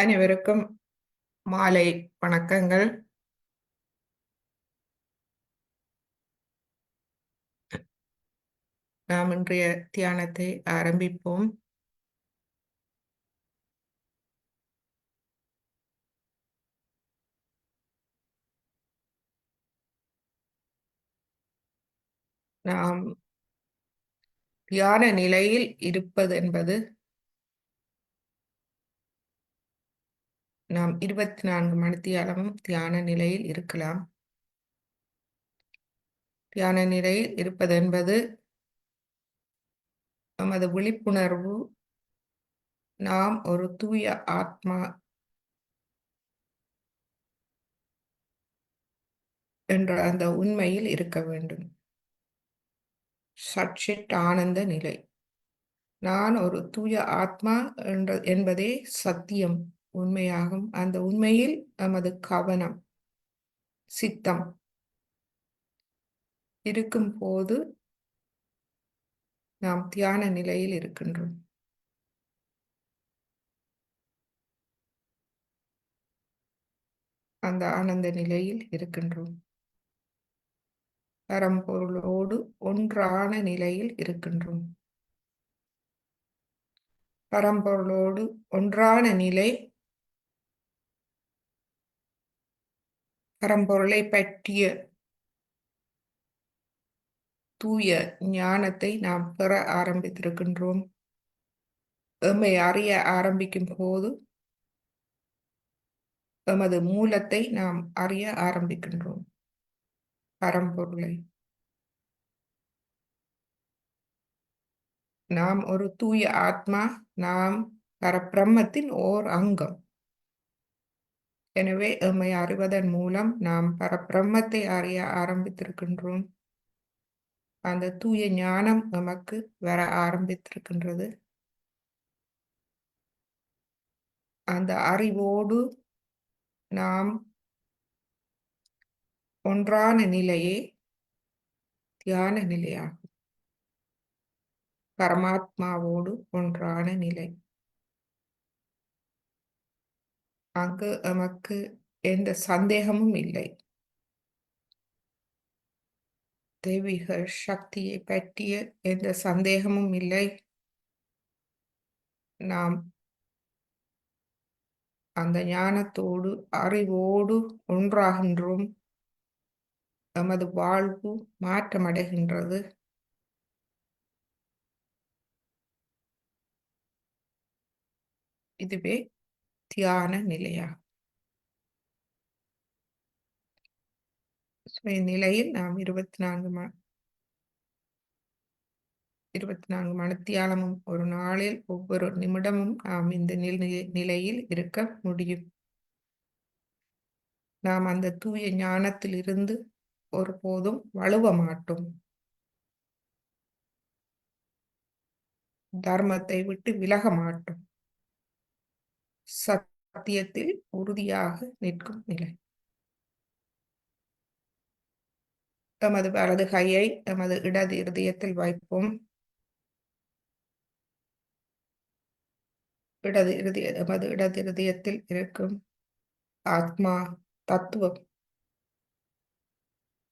அனைவருக்கும் மாலை வணக்கங்கள். நாம் இன்றைய தியானத்தை ஆரம்பிப்போம். நாம் தியான நிலையில் இருப்பது என்பது நாம் 24 மணித்தியாலமும் தியான நிலையில் இருக்கலாம். தியான நிலையில் இருப்பது என்பது நமது விழிப்புணர்வு நாம் ஒரு தூய ஆத்மா என்ற அந்த உண்மையில் இருக்க வேண்டும். சச்சித் ஆனந்த நிலை. நான் ஒரு தூய ஆத்மா என்பதே சத்தியம், உண்மையாகும். அந்த உண்மையில் நமது கவனம், சித்தம் இருக்கும் போது நாம் தியான நிலையில் இருக்கின்றோம். அந்த ஆனந்த நிலையில் இருக்கின்றோம். பரம்பொருளோடு ஒன்றான நிலையில் இருக்கின்றோம். பரம்பொருளோடு ஒன்றான நிலை, பரம்பொருளை பற்றிய தூய ஞானத்தை நாம் பெற ஆரம்பித்திருக்கின்றோம். எம்மை அறிய ஆரம்பிக்கும் போது எமது மூலத்தை நாம் அறிய ஆரம்பிக்கின்றோம். பரம்பொருளை நாம் ஒரு தூய ஆத்மா, நாம் பரபிரம்மத்தின் ஓர் அங்கம். எனவே எம்மை அறிவதன் மூலம் நாம் பரபிரம்மத்தை அறிய ஆரம்பித்திருக்கின்றோம். அந்த தூய ஞானம் நமக்கு வர ஆரம்பித்திருக்கின்றது. அந்த அறிவோடு நாம் ஒன்றான நிலையே தியான நிலையாகும். பரமாத்மாவோடு ஒன்றான நிலை. அங்கு நமக்கு எந்த சந்தேகமும் இல்லை. தெய்வீக சக்தியை பற்றிய எந்த சந்தேகமும் இல்லை. நாம் அந்த ஞானத்தோடு அறிவோடு ஒன்றாகின்றோம். நமது வாழ்வு மாற்றமடைகின்றது. இதுவே தியான நிலையாகும். இந்நிலையில் நாம் 24 மணித்தியாலமும் ஒரு நாளில் ஒவ்வொரு நிமிடமும் நாம் இந்த நிலையில் இருக்க முடியும். நாம் அந்த தூய ஞானத்தில் இருந்து ஒருபோதும் வழுவ மாட்டோம். தர்மத்தை விட்டு விலக மாட்டோம். சத்தியத்தில் உறுதியாக நிற்கும் நிலை. எமது வலது கையை எமது இடது இருதயத்தில் வைப்போம். எமது இடது இருதயத்தில் இருக்கும் ஆத்மா தத்துவம்,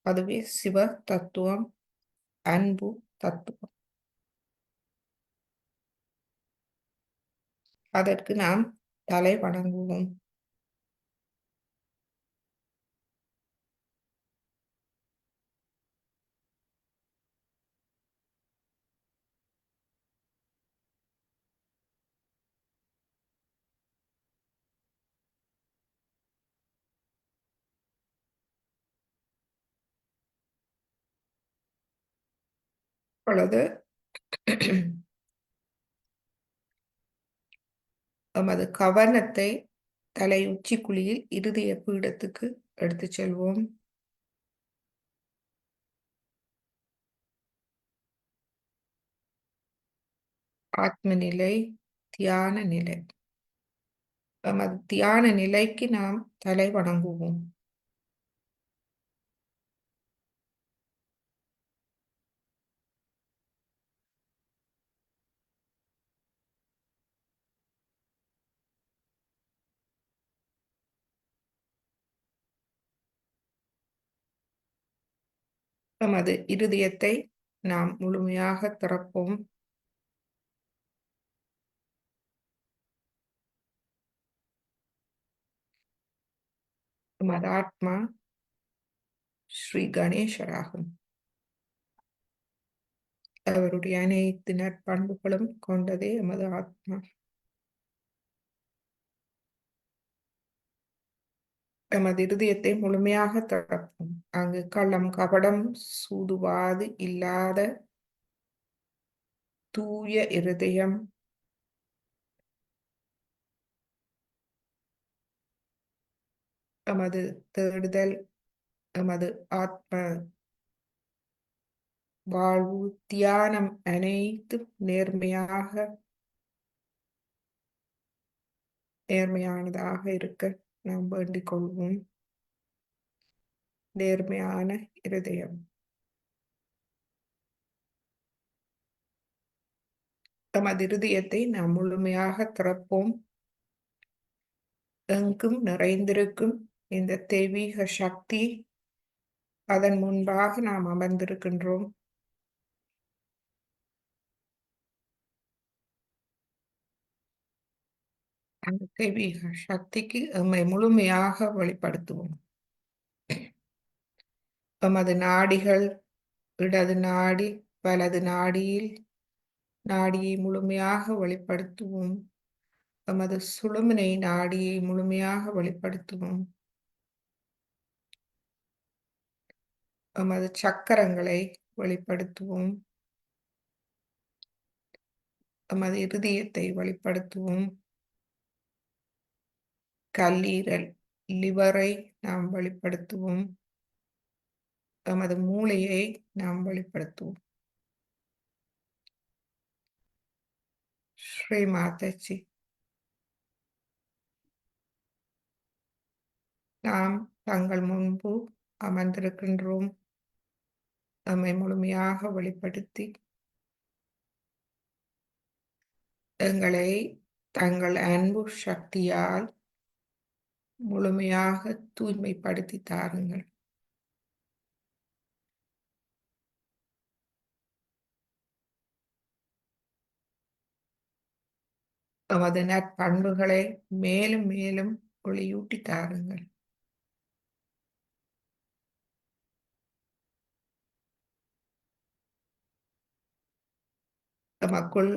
அதுவே சிவ தத்துவம், அன்பு தத்துவம். அதற்கு நாம் தலை வணங்குவோம். இப்பொழுது எமது கவனத்தை தலை உச்சிக்குழியில் இருதய பீடத்துக்கு எடுத்துச் செல்வோம். ஆத்ம நிலை, தியான நிலை. எமது தியான நிலைக்கு நாம் தலை வணங்குவோம். நமது இருதயத்தை நாம் முழுமையாக திறப்போம். நமது ஆத்மா ஸ்ரீ கணேசராகும். அவருடைய அனைத்து நற்பண்புகளும் கொண்டதே எமது ஆத்மா. எமது இருதயத்தை முழுமையாக திறப்போம். அங்கு கள்ளம், கபடம், சூதுவாது இல்லாத தூய இருதயம், எமது தேடுதல், எமது ஆத்ம வாழ்வு, தியானம் அனைத்தும் நேர்மையானதாக இருக்க நாம் வேண்டிக் கொள்வோம். நேர்மையான இருதயம். தமது இருதயத்தை நாம் முழுமையாக திறப்போம். எங்கும் நிறைந்திருக்கும் இந்த தெய்வீக சக்தி, அதன் முன்பாக நாம் அமர்ந்திருக்கின்றோம். அந்த தெய்வீக சக்திக்கு எம்மை முழுமையாக வெளிப்படுத்துவோம். எமது நாடிகள், இடது நாடி, வலது நாடியை முழுமையாக வெளிப்படுத்துவோம். எமது சுழுமுனை நாடியை முழுமையாக வெளிப்படுத்துவோம். எமது சக்கரங்களை வெளிப்படுத்துவோம். எமது இருதயத்தை வெளிப்படுத்துவோம். கல்லீரல், லிவரை நாம் வெளிப்படுத்துவோம். எமது மூளையை நாம் வெளிப்படுத்துவோம். ஸ்ரீ மாதாஜி, நாம் தங்கள் முன்பு அமர்ந்திருக்கின்றோம். நம்மை முழுமையாக வெளிப்படுத்தி எங்களை தங்கள் அன்பு சக்தியால் முழுமையாக தூய்மைப்படுத்தி தாருங்கள். எமது நற்பண்புகளை மேலும் மேலும் ஒளியூட்டி தாருங்கள். தமக்குள்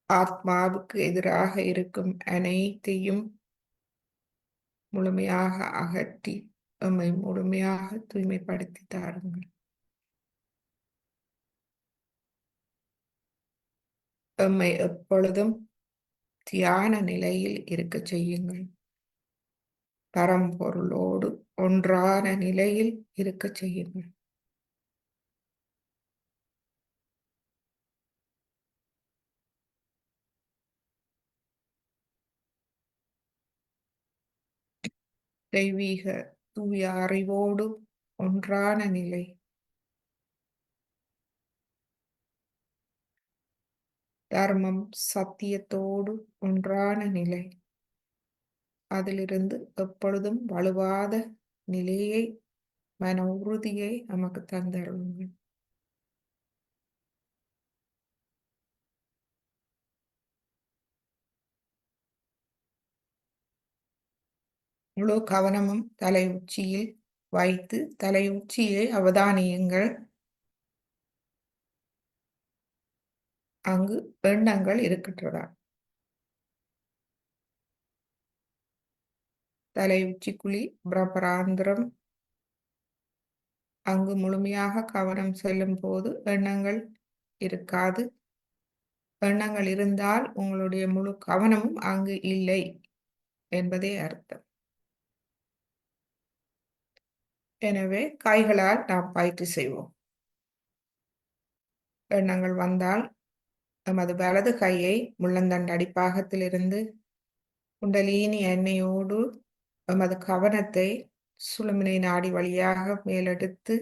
ஆத்மாவுக்கு எதிராக இருக்கும் அனைத்தையும் முழுமையாக அகற்றி எம்மை முழுமையாக தூய்மைப்படுத்தி தாருங்கள். எம்மை எப்பொழுதும் தியான நிலையில் இருக்க செய்யுங்கள். பரம்பொருளோடு ஒன்றான நிலையில் இருக்க செய்யுங்கள். தெய்வீக தூய அறிவோடு ஒன்றான நிலை, தர்மம் சத்தியத்தோடு ஒன்றான நிலை, அதிலிருந்து எப்பொழுதும் வலுவாத நிலையை, மன உறுதியை நமக்கு தந்தருளுங்கள். முழு கவனமும் தலை உச்சியில் வைத்து தலை உச்சியை அவதானியுங்கள். அங்கு எண்ணங்கள் இருக்கின்றதா? தலை உச்சிக்குழி பிரபராந்திரம், அங்கு முழுமையாக கவனம் செல்லும் போது எண்ணங்கள் இருக்காது. எண்ணங்கள் இருந்தால் உங்களுடைய முழு கவனமும் அங்கு இல்லை என்பதே அர்த்தம். எனவே கைகளால் நாம் பயிற்சி செய்வோம். எண்ணங்கள் வந்தால் நமது வலது கையை முள்ளந்தண்டு அடிப்பாகத்திலிருந்து குண்டலினி எண்ணெயோடு நமது கவனத்தை சுழுமுனை நாடி வழியாக மேலெடுத்து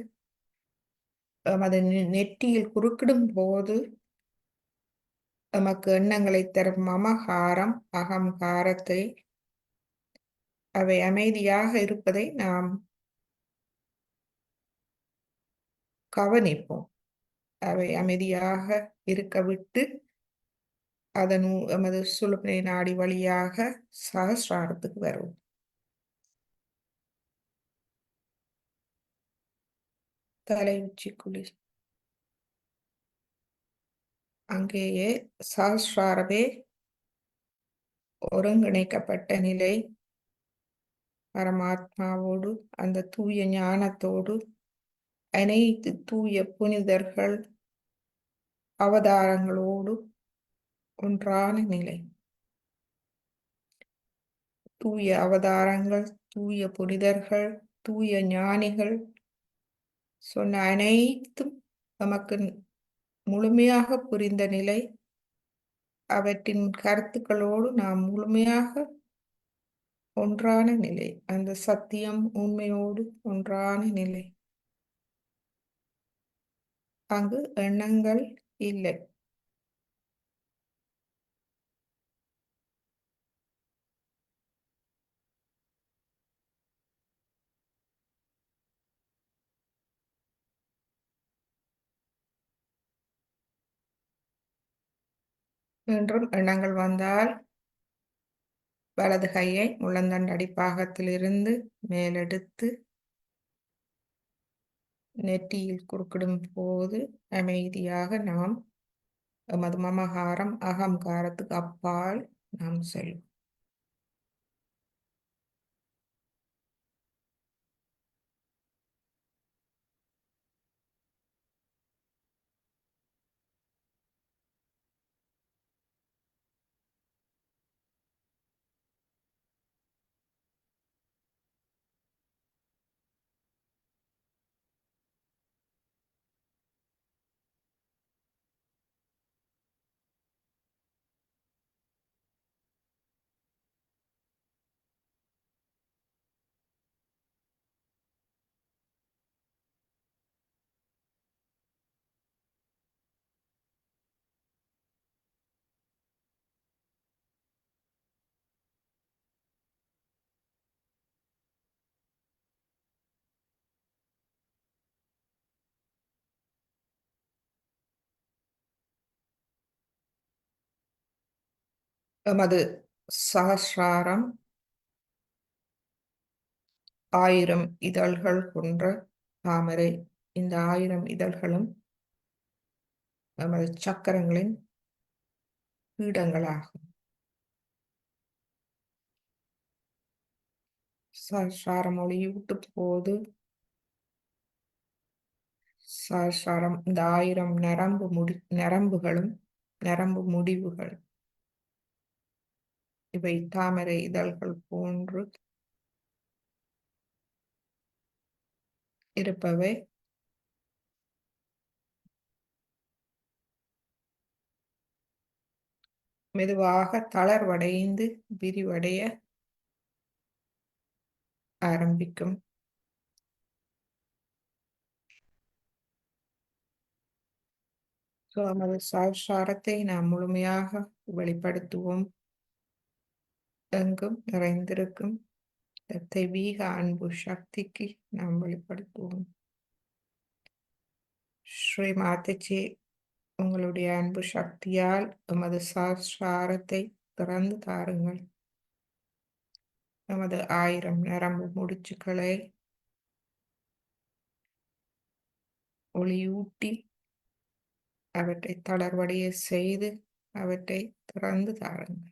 நமது நெற்றியில் குறுக்கிடும் போது நமக்கு எண்ணங்களை தரும் மமகாரம், அகங்காரத்தை, அவை அமைதியாக இருப்பதை நாம் கவனிப்போம். அவை அமைதியாக இருக்க விட்டு, அதன் எமது சுழுமுனை நாடி வழியாக சகஸ்ராரத்துக்கு வருவோம். தலை உச்சி குழி. அங்கேயே சகஸ்ராரமே ஒருங்கிணைக்கப்பட்ட நிலை, பரமாத்மாவோடு, அந்த தூய ஞானத்தோடு, அனைத்து தூய புனிதர்கள் அவதாரங்களோடு ஒன்றான நிலை. தூய அவதாரங்கள், தூய புனிதர்கள், தூய ஞானிகள் சொன்ன அனைத்தும் நமக்கு முழுமையாக புரிந்த நிலை. அவற்றின் கருத்துக்களோடு நாம் முழுமையாக ஒன்றான நிலை. அந்த சத்தியம் உண்மையோடு ஒன்றான நிலை. அங்கு எண்ணங்கள் இல்லை. மீண்டும் எண்ணங்கள் வந்தால் வலது கையை முழந்தண்டு பாகத்திலிருந்து மேலெடுத்து நெற்றியில் குறுக்கிடும் போது அமைதியாக நாம் எமது மமகாரம் அகங்காரத்துக்கு அப்பால் நாம் செல்வோம். எமது சகஸ்ராரம் 1000 இதழ்கள் கொண்ட தாமரை. இந்த 1000 இதழ்களும் எமது சக்கரங்களின் பீடங்களாகும். சகஸ்ராரம் ஒளியூட்டும் போது சகஸ்ராரம் இந்த 1000 நரம்புகளும் நரம்பு முடிவுகள் இவை தாமரை இதழ்கள் போன்று இருப்பவை. மெதுவாக தளர்வடைந்து விரிவடைய ஆரம்பிக்கும். நமது சகஸ்ராரத்தை நாம் முழுமையாக வெளிப்படுத்துவோம். எங்கும் நிறைந்திருக்கும் தெய்வீக அன்பு சக்திக்கு நாம் வெளிப்படுத்துவோம். ஸ்ரீ மாதாஜி, உங்களுடைய அன்பு சக்தியால் எமது சகஸ்ராரத்தை திறந்து தாருங்கள். எமது 1000 நரம்பு முடிச்சுக்களை ஒளியூட்டி அவற்றை தளர்வடைய செய்து அவற்றை திறந்து தாருங்கள்.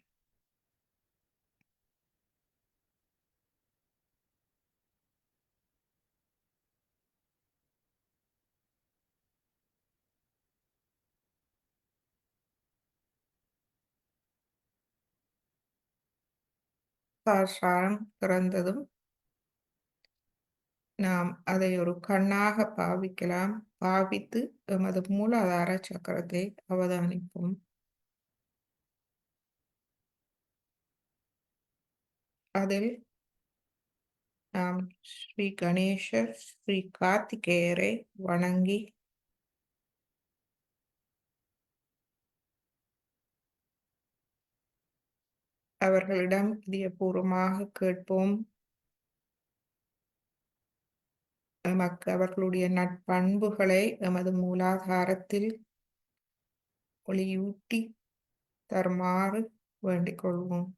சகஸ்ராரம் திறந்ததும் நாம் அதை ஒரு கண்ணாக பாவிக்கலாம். பாவித்து எமது மூலாதார சக்கரத்தை அவதானிப்போம். அதில் நாம் ஸ்ரீ கணேசர், ஸ்ரீ கார்த்திகேயரை வணங்கி அவர்களிடம் இதயபூர்வமாக கேட்போம். எமக்கு அவர்களுடைய நற்பண்புகளை எமது மூலாதாரத்தில் ஒளியூட்டி தருமாறு வேண்டிக் கொள்வோம்.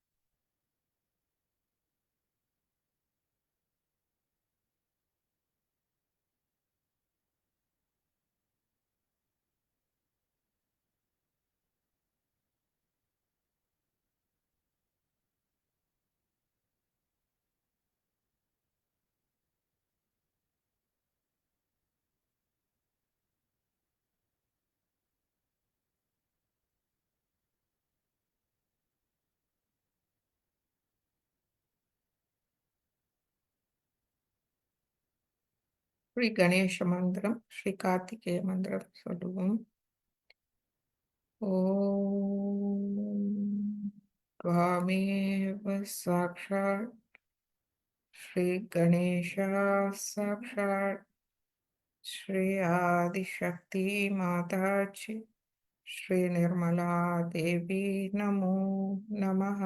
ஸ்ரீ கணேச மந்திரம், ஸ்ரீ கார்த்திகேய மந்திரம் சொல்லுவோம். ஓம் त्वामेव साक्षात् श्री गणेशः साक्षात् श्री आदिशक्ति माता च श्री निर्मला देवी नमो नमः.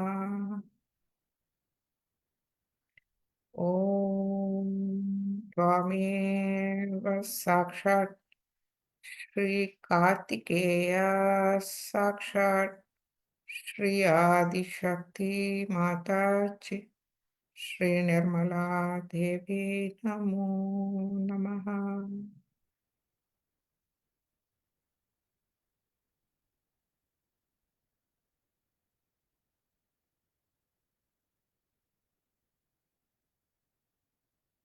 ओम त्वामेव साक्षात् श्री कार्तिकेय साक्षात् श्री आदिशक्ति माता च श्री निर्मला देवी नमो नमः.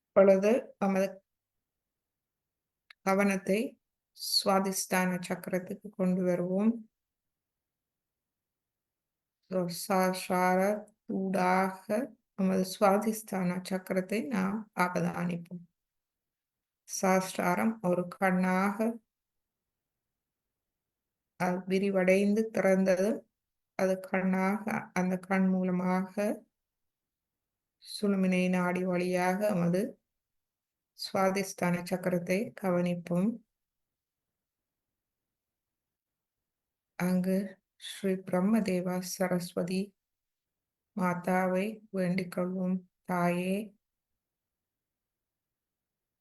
இப்பொழுது நமது கவனத்தை சுவாதிஷ்டான சக்கரத்துக்கு கொண்டு வருவோம். சார ஊடாக நமது சுவாதிஷ்டான சக்கரத்தை நாம் அவதானிப்போம். சாஸ்திராரம் ஒரு கண்ணாக விரிவடைந்து திறந்தது. அது கண்ணாக அந்த கண் மூலமாக சுழுமினை நாடி வழியாக நமது சுவாதிஷ்டான சக்கரத்தை கவனிப்போம். அங்கு ஸ்ரீ பிரம்மதேவா சரஸ்வதி மாதாவை வேண்டிக் கொள்வோம். தாயே,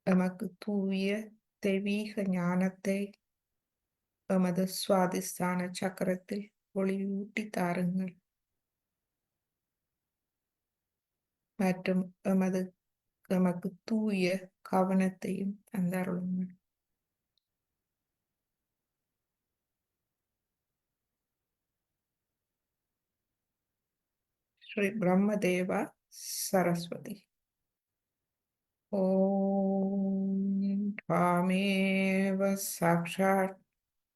எமக்கு தூய தெய்வீக ஞானத்தை எமது சுவாதிஷ்டான சக்கரத்தில் ஒளியூட்டி தாருங்கள் மற்றும் எமக்கு தூய கவனத்தையும் தந்தருளுங்கள். ஸ்ரீ பிரம்மதேவா சரஸ்வதி. ஓம் त्वामेव साक्षात्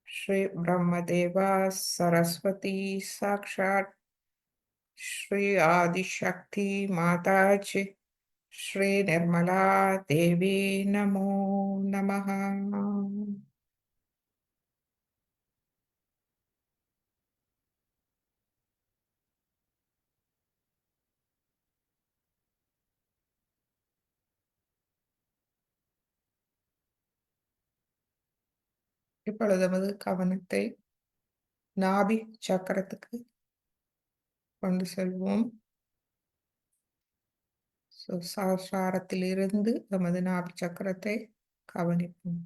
श्री ब्रह्मदेवा सरस्वती साक्षात् श्री आदिशक्ति माता च श्री निर्मला देवी नमो नमः. இப்பொழுது நமது கவனத்தை நாபி சக்கரத்துக்கு கொண்டு செல்வோம். சஹஸ்ராரத்திலிருந்து நமது நாபி சக்கரத்தை கவனிப்போம்.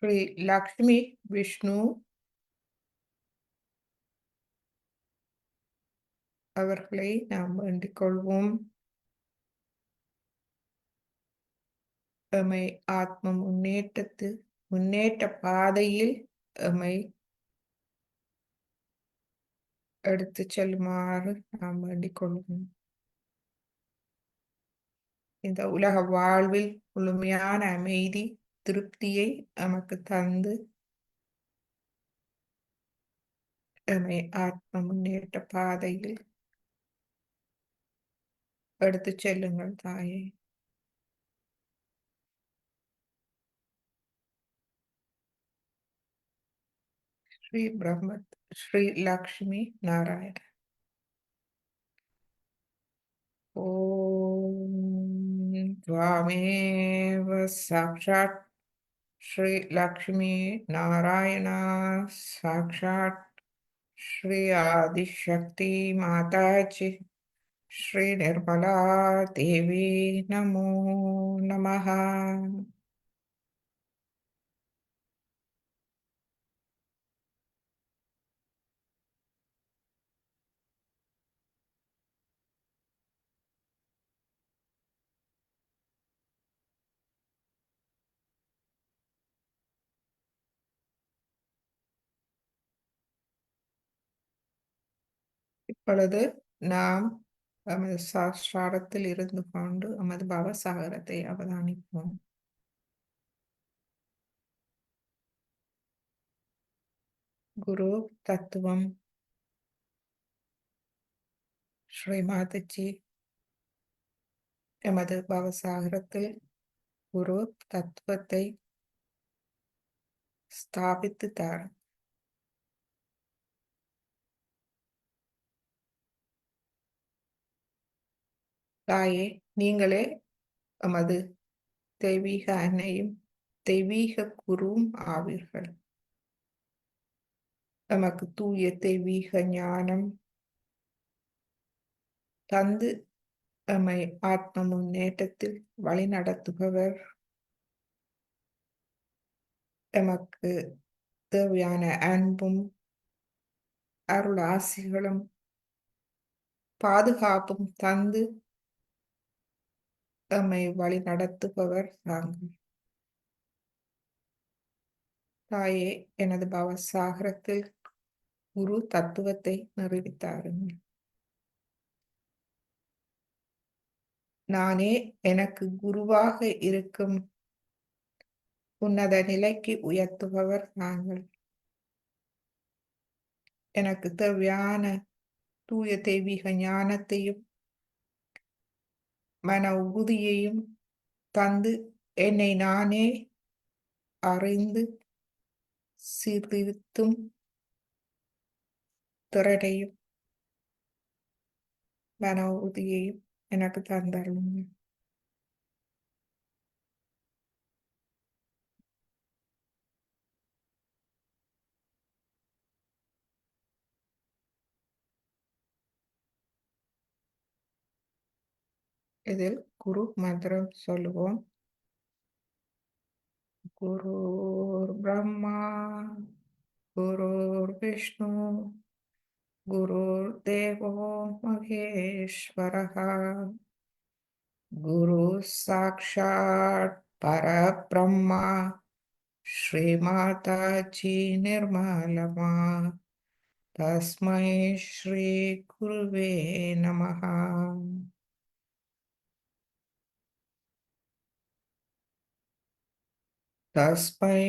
ஸ்ரீ லக்ஷ்மி விஷ்ணு அவர்களை நாம் வேண்டிக் கொள்வோம். எமை ஆத்ம முன்னேற்ற பாதையில் எமை எடுத்து செல்லுமாறு நாம் வேண்டிக் கொள்வோம். இந்த உலக வாழ்வில் முழுமையான அமைதி திருப்தியை நமக்கு தந்து எமை ஆத்ம முன்னேற்ற பாதையில் எடுத்து செல்லுங்கள் தாயே. ஸ்ரீ ஸ்ரீ லக்ஷ்மி நாராயண. ஓம் त्वामेव साक्षात् श्री लक्ष्मी नारायण साक्षात् श्री आदिशक्ति माता जी, श्री निर्मला देवी नमो नमः. இப்பொழுது நாம் நமது சாஸ்திரத்தில் இருந்து கொண்டு நமது பவசாகரத்தை அவதானிப்போம். குரு தத்துவம். ஸ்ரீ மாதாஜி எமது பவசாகரத்தில் குரு தத்துவத்தை ஸ்தாபித்து தார். தாயே, நீங்களே எமது தெய்வீக அன்னையும் தெய்வீக குருவும் ஆவீர்கள். நமக்கு தூய தெய்வீக ஞானம் தந்து எம்மை ஆத்ம முன்னேற்றத்தில் வழிநடத்துபவர். எமக்கு தேவையான அன்பும் அருள் ஆசிகளும் பாதுகாப்பும் தந்து எம்மை வழி நடத்துபவர் நாங்கள். தாயே, எனது பவசாகரத்தில் குரு தத்துவத்தை நிரூபித்தாருங்கள். நானே எனக்கு குருவாக இருக்கும் உன்னத நிலைக்கு உயர்த்துபவர் நாங்கள். எனக்கு தேவையான தூய தெய்வீக ஞானத்தையும் மன உறுதியையும் தந்து என்னை நானே அறிந்து சீர்திருத்தும் திறனையும் மன உறுதியையும் எனக்கு தந்தருளுங்க. இதில் குரு மந்திரம் சொல்லுவோம். குருர் பிரம்மா குருர் விஷ்ணு குருர் தேவோ மகேஸ்வரஹ குரு சாக்ஷாத் பரபிரம்மா ஸ்ரீமாதாஜி நிர்மலமா தஸ்மை ஸ்ரீ குருவே நமஹ. तस्मै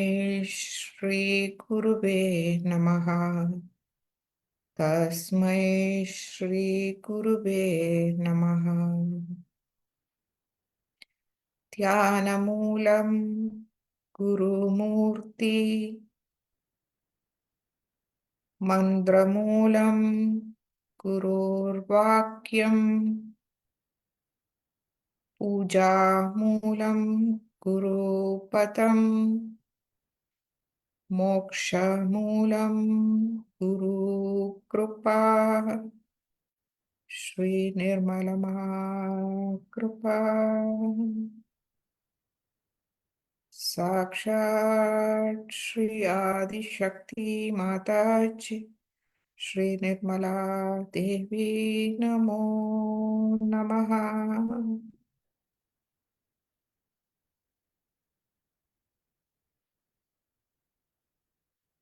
श्री गुरुवे नमः. तस्मै श्री गुरुवे नमः. ध्यानमूलं गुरुमूर्ति मन्त्रमूलं गुरुर्वाक्यं पूजामूलं गुरुपदम् मोक्षमूलं गुरुकृपा श्री निर्मलमा कृपा साक्षात् श्री आदिशक्ति माताजी श्री निर्मला देवी नमो नमः.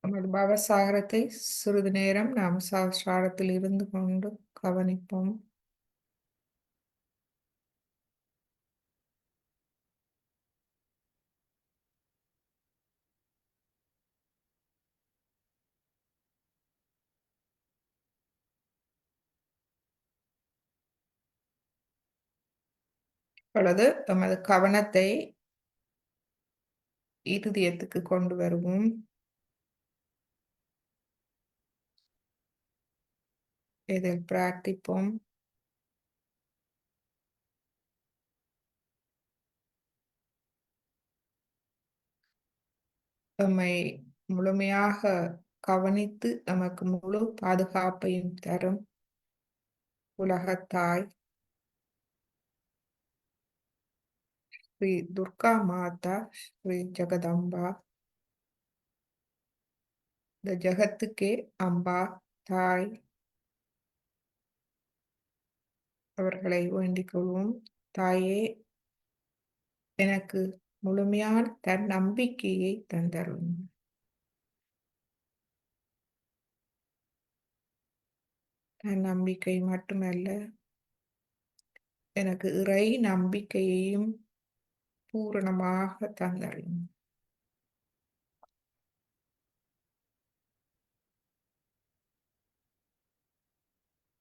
நமது பவசாகரத்தை சிறிது நேரம் நாம் சாஸ்திரத்தில் இருந்து கொண்டு கவனிப்போம். இப்பொழுது நமது கவனத்தை இருதயத்துக்கு கொண்டு வருவோம். இதில் பிரார்த்திப்போம். எம்மை முழுமையாக கவனித்து நமக்கு முழு பாதுகாப்பையும் தரும் உலகத்தாய் ஸ்ரீ துர்கா மாதா, ஸ்ரீ ஜெகதம்பா, இந்த ஜெகத்துக்கே அம்பா தாய், அவர்களை வேண்டிக் கொள்வோம். தாயே, எனக்கு முழுமையான தன்னம்பிக்கையை தந்தருளும். தன்னம்பிக்கை மட்டுமல்ல, எனக்கு இறை நம்பிக்கையையும் பூரணமாக தந்தருளும்.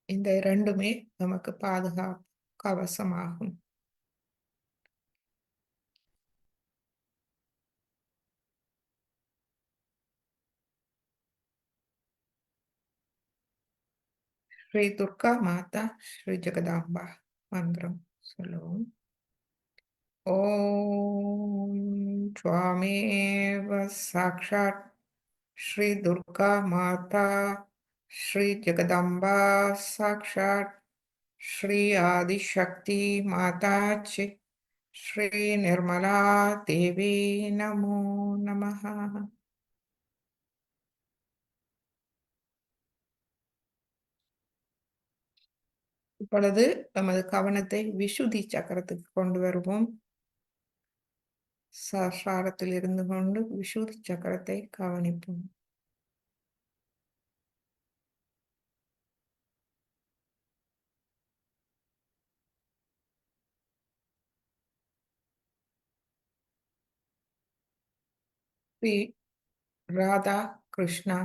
இந்த இரண்டுமே நமக்கு பாதுகாப்பு கவசமாகும். ஸ்ரீ துர்கா மாதா, ஸ்ரீ ஜெகதாம்பா மந்திரம் சொல்லுவோம். ஓம் त्वामेव साक्षात् श्री दुर्गा माता, श्री जगदम्बा साक्षात् श्री आदिशक्ति माता च श्री निर्मला देवी नमो नमः. இப்பொழுது நமது கவனத்தை விசுதி சக்கரத்துக்கு கொண்டு வருவோம். சஹஸ்ராரத்தில் இருந்து கொண்டு விசுதி சக்கரத்தை கவனிப்போம். ஸ்ரீ ராதா கிருஷ்ணா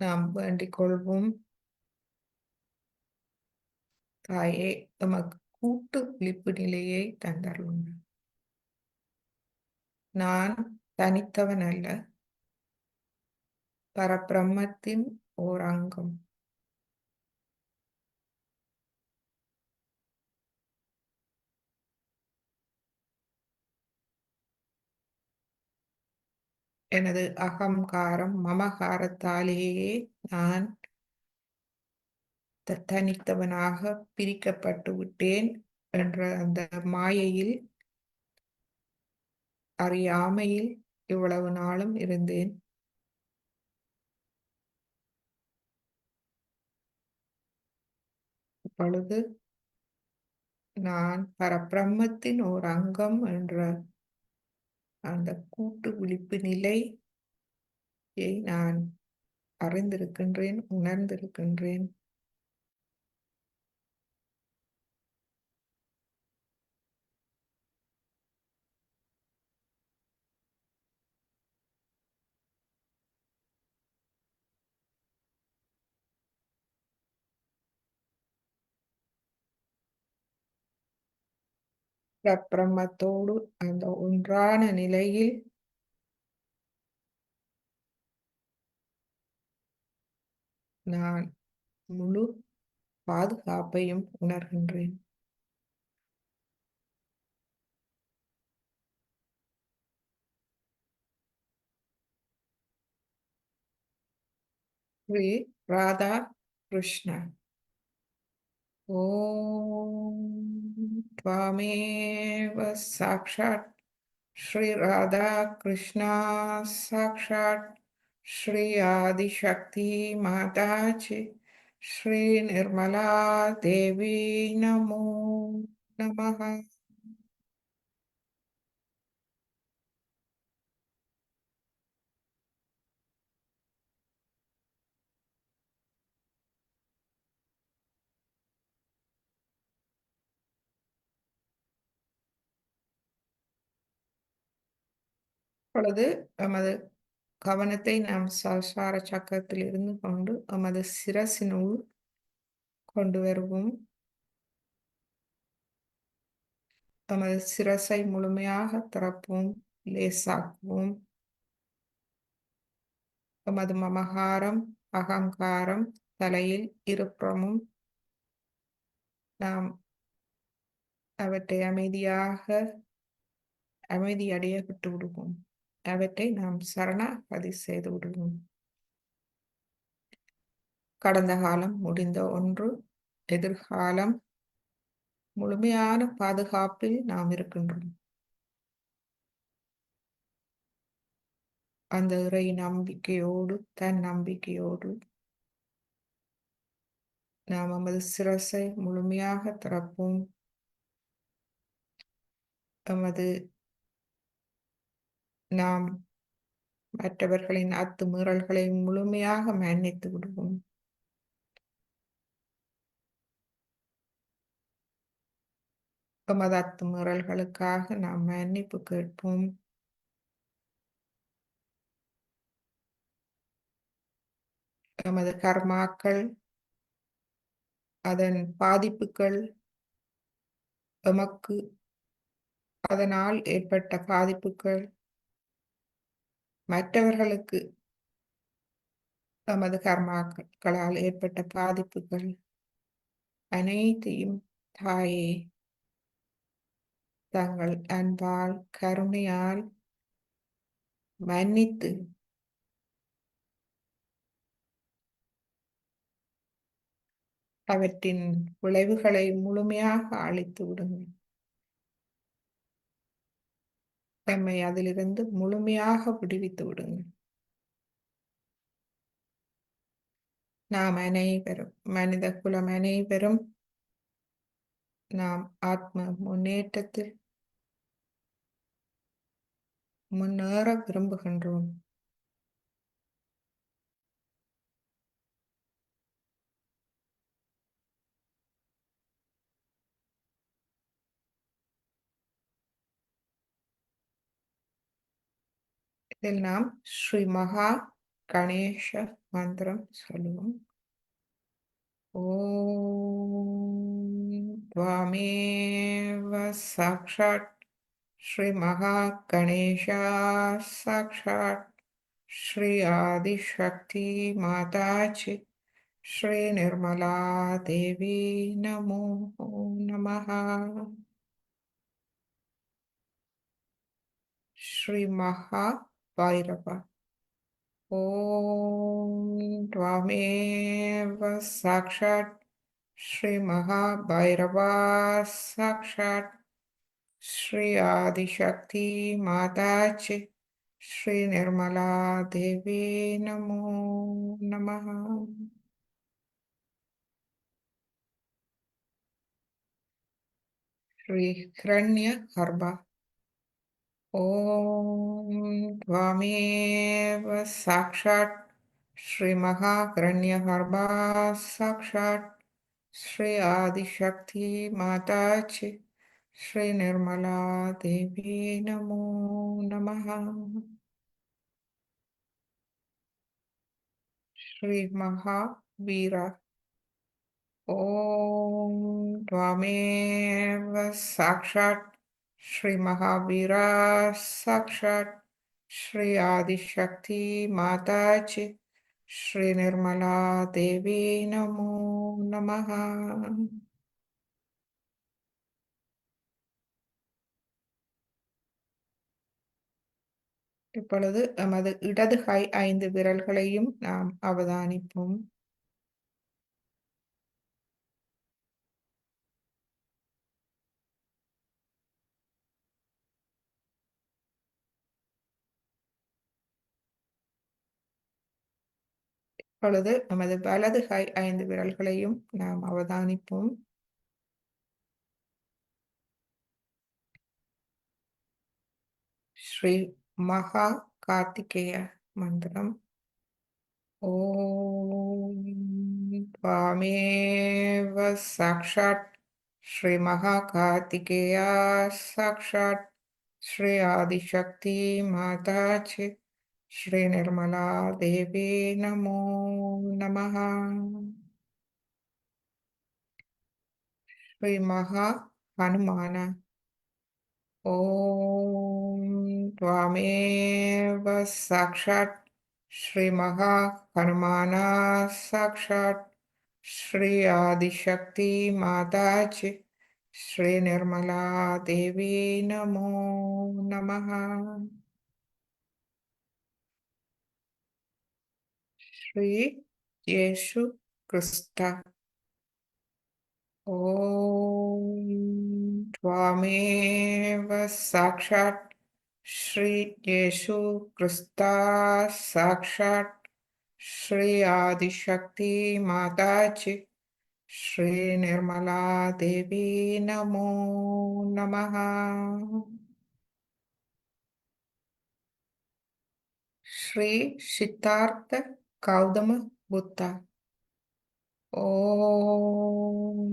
நாம் வேண்டிக் கொள்வோம். தாயே, எமக்கு கூட்டு விழிப்பு நிலையை தந்தருளும். நான் தனித்தவன் அல்ல, பரபிரம்மத்தின் ஓர் அங்கம். எனது அகங்காரம் மமகாரத்தாலேயே நான் தனித்தவனாக பிரிக்கப்பட்டு விட்டேன் என்ற அந்த மாயையில், அறியாமையில் இவ்வளவு நாளும் இருந்தேன். இப்பொழுது நான் பரபிரம்மத்தின் ஓர் அங்கம் என்ற அந்த கூட்டு விழிப்பு நிலையை நான் அறிந்திருக்கின்றேன், உணர்ந்திருக்கின்றேன். பிரம்மத்தோடு அந்த ஒன்றான நிலையில் நான் முழு பாதுகாப்பையும் உணர்கின்றேன். ஸ்ரீ ராதா கிருஷ்ணா. ஓம் त्वामेव साक्षात् श्री राधा कृष्णा साक्षात् श्री आदिशक्ति माता च श्री निर्मला देवी नमो नमः. இப்பொழுது நமது கவனத்தை நாம் சசார சக்கரத்தில் இருந்து கொண்டு நமது சிரசினுள் கொண்டு வருவோம். நமது சிரசை முழுமையாக திறப்போம், லேசாக்குவோம். நமது மமகாரம், அகங்காரம் தலையில் இருப்புறமும் நாம் அவற்றை அமைதியாக அமைதியடைய விட்டு விடுவோம். அவற்றை நாம் சரணாகதி செய்து விடுவோம். கடந்த காலம் முடிந்த ஒன்று, எதிர்காலம் முழுமையான பாதுகாப்பில் நாம் இருக்கின்றோம். அந்த இறை நம்பிக்கையோடு, தன் நம்பிக்கையோடு நாம் நமது சிரசை முழுமையாக திறப்போம். நாம் மற்றவர்களின் அத்துமீறல்களை முழுமையாக மன்னித்து விடுவோம். எமது அத்துமீறல்களுக்காக நாம் மன்னிப்பு கேட்போம். எமது கர்மாக்கள், அதன் பாதிப்புகள், எமக்கு அதனால் ஏற்பட்ட பாதிப்புகள், மற்றவர்களுக்கு எமது கர்மாக்களால் ஏற்பட்ட பாதிப்புகள் அனைத்தையும் தாயே தங்கள் அன்பால், கருணையால் மன்னித்து அவற்றின் விளைவுகளை முழுமையாக அழித்து விடுங்கள். நம்மை அதிலிருந்து முழுமையாக விடுவித்து விடுங்கள். நாம் அனைவரும், மனித குலம் அனைவரும் நாம் ஆத்ம முன்னேற்றத்தில் முன்னேற விரும்புகின்றோம். இதில் நாம் ஸ்ரீ மகா கணேச மந்திரம் சொல்லுவோம். ஓம் त्वमेव साक्षात् श्री महागणेशा साक्षात् श्री आदिशक्ति माताची श्री निर्मला देवी नमो नमः. श्री महाभैरव ओम त्वमेव साक्षात् श्री महाभैरवा साक्षात् श्री आदिशक्ति माताची श्री निर्मला देवी नमो नमः. श्री हिरण्य गर्भा ओम त्वमेव साक्षात् श्री महाहिरण्यगर्भा साक्षात् श्री आदिशक्ति माताची श्री निर्मला देवी नमो नमः. श्री महावीरा ओम त्वमेव साक्षात् श्री महावीरा साक्षात् श्री आदिशक्ति माताची श्री निर्मला देवी नमो नमः. இப்பொழுது நமது இடது கை 5 விரல்களையும் நாம் அவதானிப்போம். இப்பொழுது நமது வலது கை 5 விரல்களையும் நாம் அவதானிப்போம். ஸ்ரீ மகா கார்த்திகேய மந்திரம். ஓம் त्वमेव साक्षात् श्री महा कार्तिकेया साक्षात् श्री आदिशक्ति माताची श्री निर्मला देवी नमो नमः. श्री महा हनुमान ओम त्वमेव साक्षात् श्री महा हनुमान साक्षात् श्री आदिशक्ति माताची श्री निर्मला देवी नमो नमः. श्री येशु क्रिस्ता ॐ त्वामेव साक्षात् श्री येशु क्रिस्ता साक्षात् श्री आदिशक्ति माताजी श्री निर्मला देवी नमो नमः श्री सिद्धार्थ गौतम बुद्ध ॐ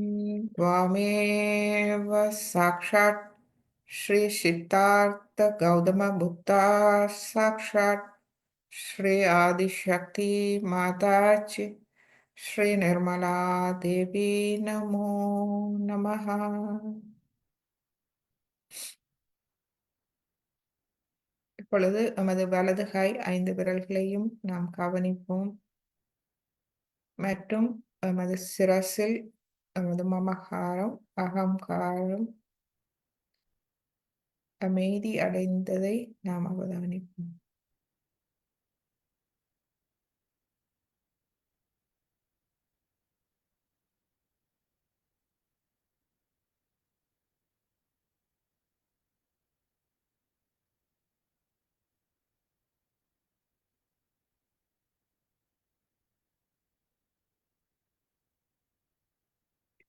त्वामेव साक्षात् श्री सिद्धार्थ गौतम बुद्धा साक्षात् श्री आदिशक्ति माताजी श्री निर्मला देवी नमो नमः இப்பொழுது நமது வலது கை 5 விரல்களையும் நாம் கவனிப்போம் மற்றும் நமது சிரசில் நமது மமகாரம் அகங்காரம் அமைதி அடைந்ததை நாம் அவதானிப்போம்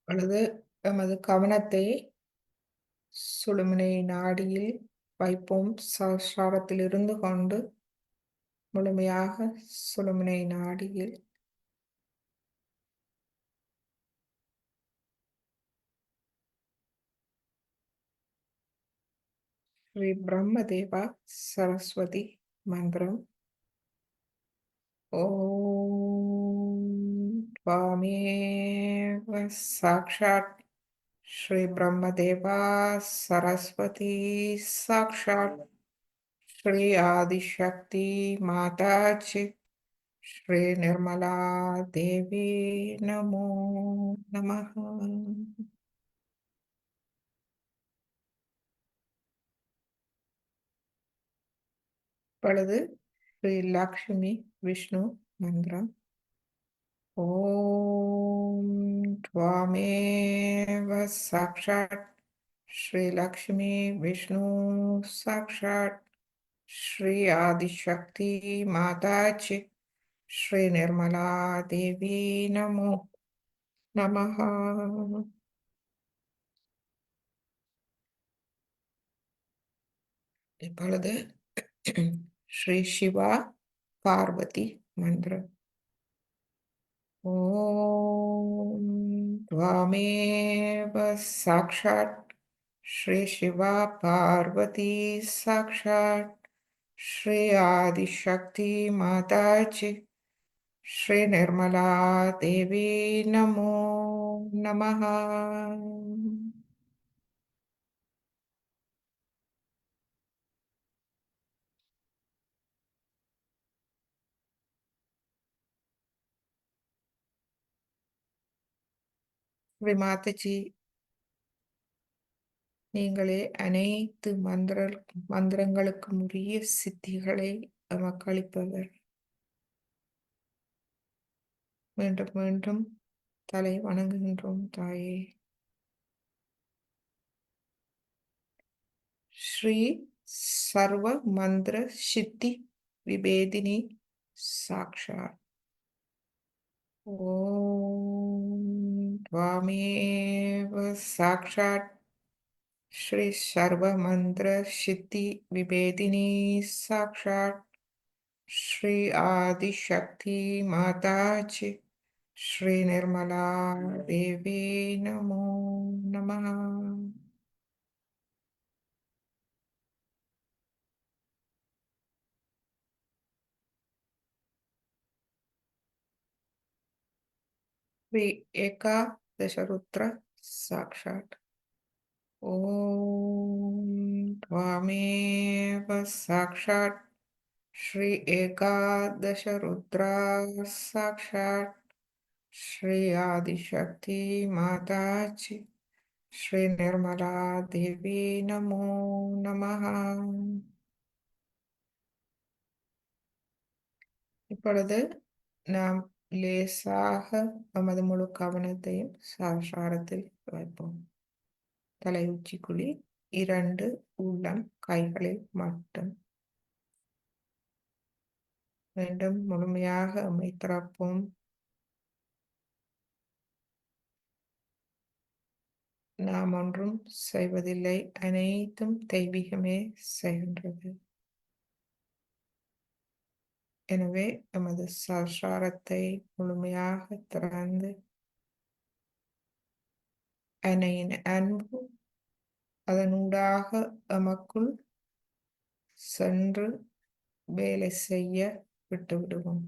இப்பொழுது நமது கவனத்தை சுழுமுனை நாடியில் வைப்போம் சஹஸ்ராரத்தில் இருந்து கொண்டு முழுமையாக சுழுமுனை நாடியில் ஸ்ரீ பிரம்மதேவா சரஸ்வதி மந்திரம் ஓம் त्वामेव साक्षात् श्री ब्रह्मदेवा सरस्वती साक्षात् श्री आदिशक्ति माताजी श्री निर्मला देवी नमो नमः இப்பொழுது ஸ்ரீ லக்ஷ்மி விஷ்ணு மந்திரம் ஓம் त्वामेव साक्षात् श्री लक्ष्मी विष्णु साक्षात् श्री आदिशक्ति माताजी श्री निर्मला देवी नमो नमः இப்பொழுது ஸ்ரீ சிவா பார்வதி மந்திரம் ஓம் त्वामेव साक्षात् श्री शिवा पार्वती साक्षात् श्री आदिशक्ति माताजी श्री निर्मला देवी नमो नमः ஸ்ரீ மாதாஜி நீங்களே அனைத்து மந்திரங்களுக்கும் உரிய சித்திகளை நமக்கு அளிப்பவர் மீண்டும் மீண்டும் தலை வணங்குகின்றோம் தாயே ஸ்ரீ சர்வ மந்திர சித்தி விபேதினி சாக்ஷாத் ஓம் त्वामेव साक्षात् श्री सर्व मंत्र सिद्धि विभेदिनी साक्षात् श्री आदिशक्ति माताजी श्री निर्मला देवी नमो नमः श्री एकादश रुद्र साक्षात् ओम त्वामेव साक्षात् श्री एकादश रुद्रा साक्षात् श्री आदिशक्ति माताजी श्री निर्मला देवी नमो नमः இப்பொழுது நாம் லேசாக நமது முழு கவனத்தையும் சாரத்தில் வைப்போம். தலை உச்சிக்குழி, 2 உள்ளம் கைகளில் மட்டும். மீண்டும் முழுமையாக நம்மை திறப்போம். நாம் ஒன்றும் செய்வதில்லை, அனைத்தும் தெய்வீகமே செய்கின்றது. எனவே நமது சசாரத்தை முழுமையாக திறந்து அன்னையின் அன்பு அதனூடாக எமக்குள் சென்று வேலை செய்ய விட்டுவிடுவோம்.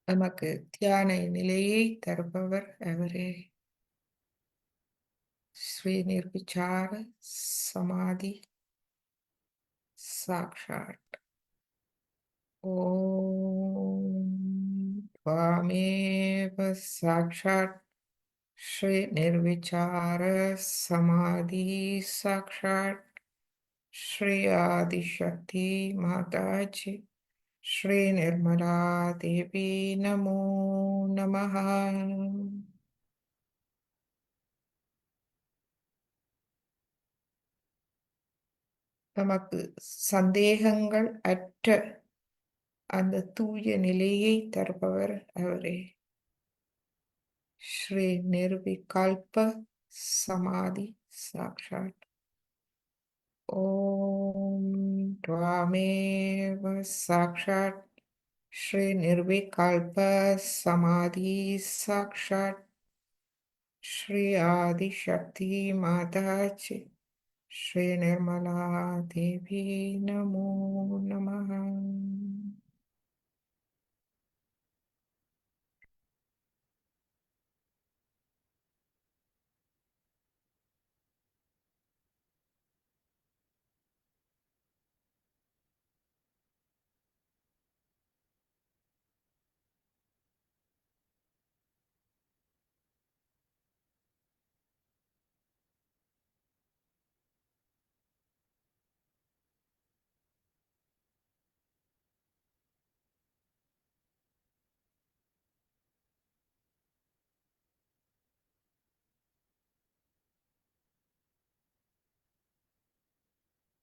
நமக்கு தியான நிலையை தருபவர் அவரே. ஸ்ரீ நிர்விசார சமாதி சாக்ஷாத். ஓம் त्वामेव साक्षात् श्री निर्विचार समाधि साक्षात् श्री आदिशक्ति माताजी श्री निर्मला देवी नमो नमः. நமக்கு சந்தேகங்கள் அற்ற அந்த தூய நிலையை தருபவர் அவரே. ஸ்ரீ நிர்விகல்ப சமாதி சாக்ஷாத். ஓம் त्वामेव साक्षात् श्री निर्विकल्प समाधि साक्षात् श्री आदिशक्ति माताजी श्री निर्मला देवी नमो नमः.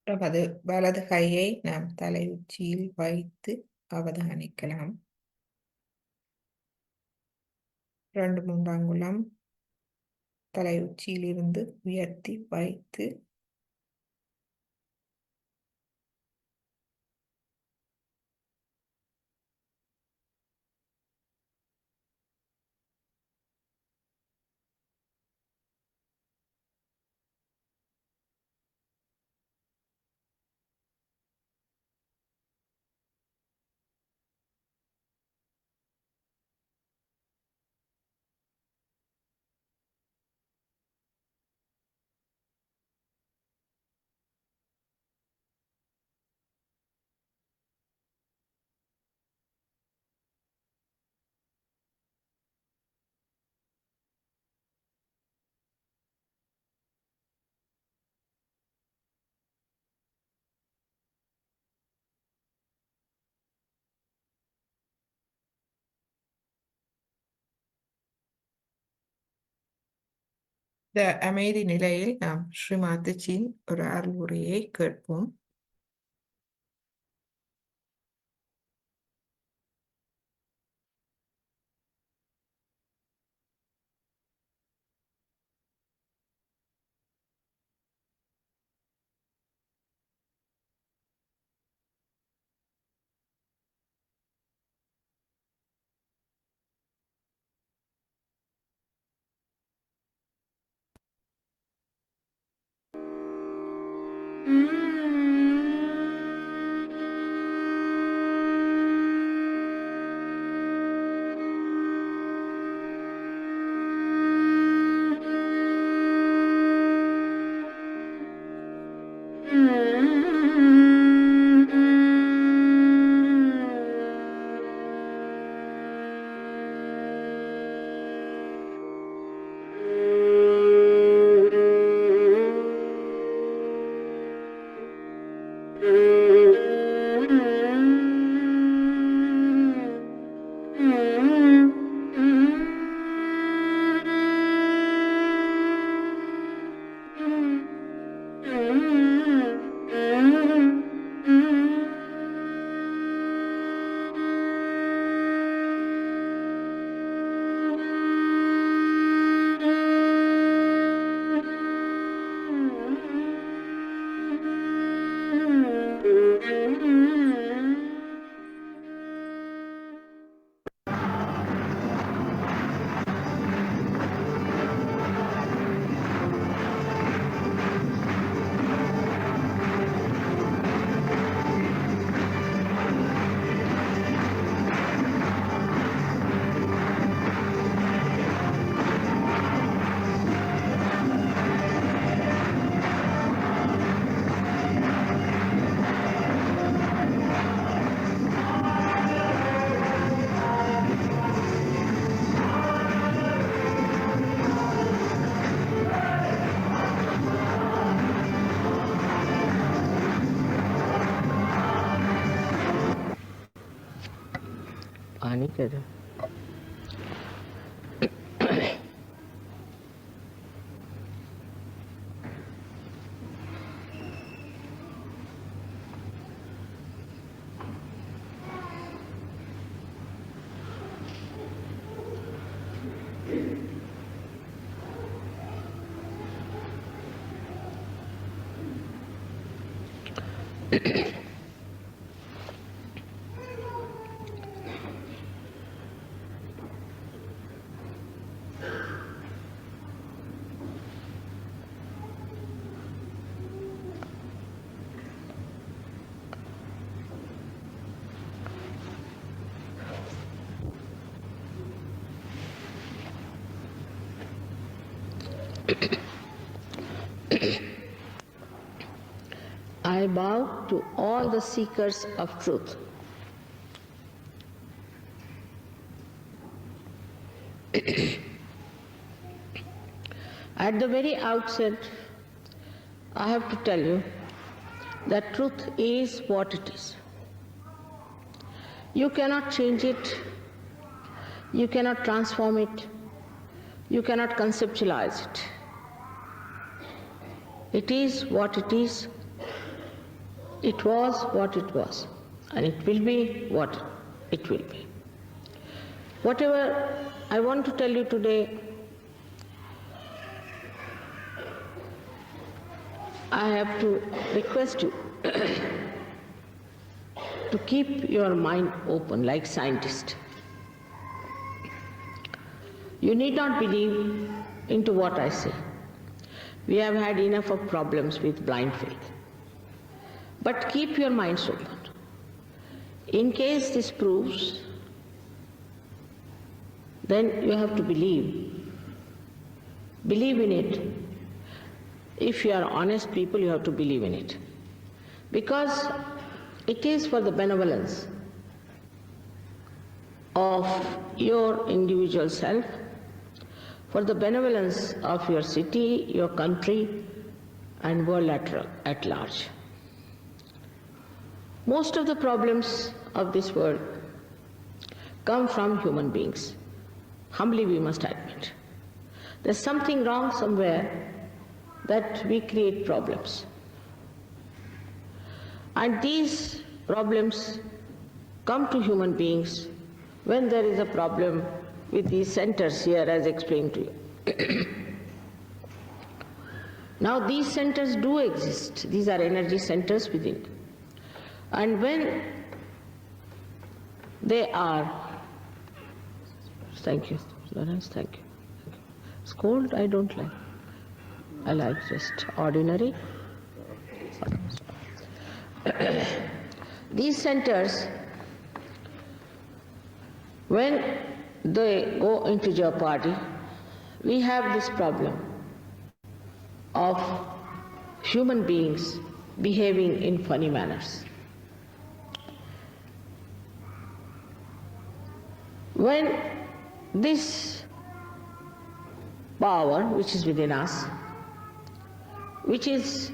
நமது வலது கையை நாம் தலை உச்சியில் வைத்து அவதானிக்கலாம். 2-3 அங்குலம் தலை உச்சியிலிருந்து உயர்த்தி வைத்து இந்த அமைதி நிலையில் நாம் ஸ்ரீ மாதாஜியின் ஒரு அருள் உரையை கேட்போம். पानी कर I bow to all the seekers of truth. At the very outset, I have to tell you that truth is what it is. You cannot change it, you cannot transform it, you cannot conceptualize it. It is what it is, it was what it was, and it will be what it will be. Whatever I want to tell you today, I have to request you to keep your mind open like scientists. You need not believe into what I say. We have had enough of problems with blind faith. But keep your minds open. In case this proves, then you have to believe. Believe in it. If you are honest people, you have to believe in it. Because it is for the benevolence of your individual self, for the benevolence of your city, your country, and world at large. Most of the problems of this world come from human beings. Humbly we must admit. There's something wrong somewhere that we create problems. And these problems come to human beings when there is a problem with these centers here as explained to you. Now these centers do exist. These are energy centers within. And when they are, thank you, Lawrence, thank you. It's cold, I don't like. I like just ordinary. These centers, when they go into jeopardy, we have this problem of human beings behaving in funny manners. When this power which is within us, which is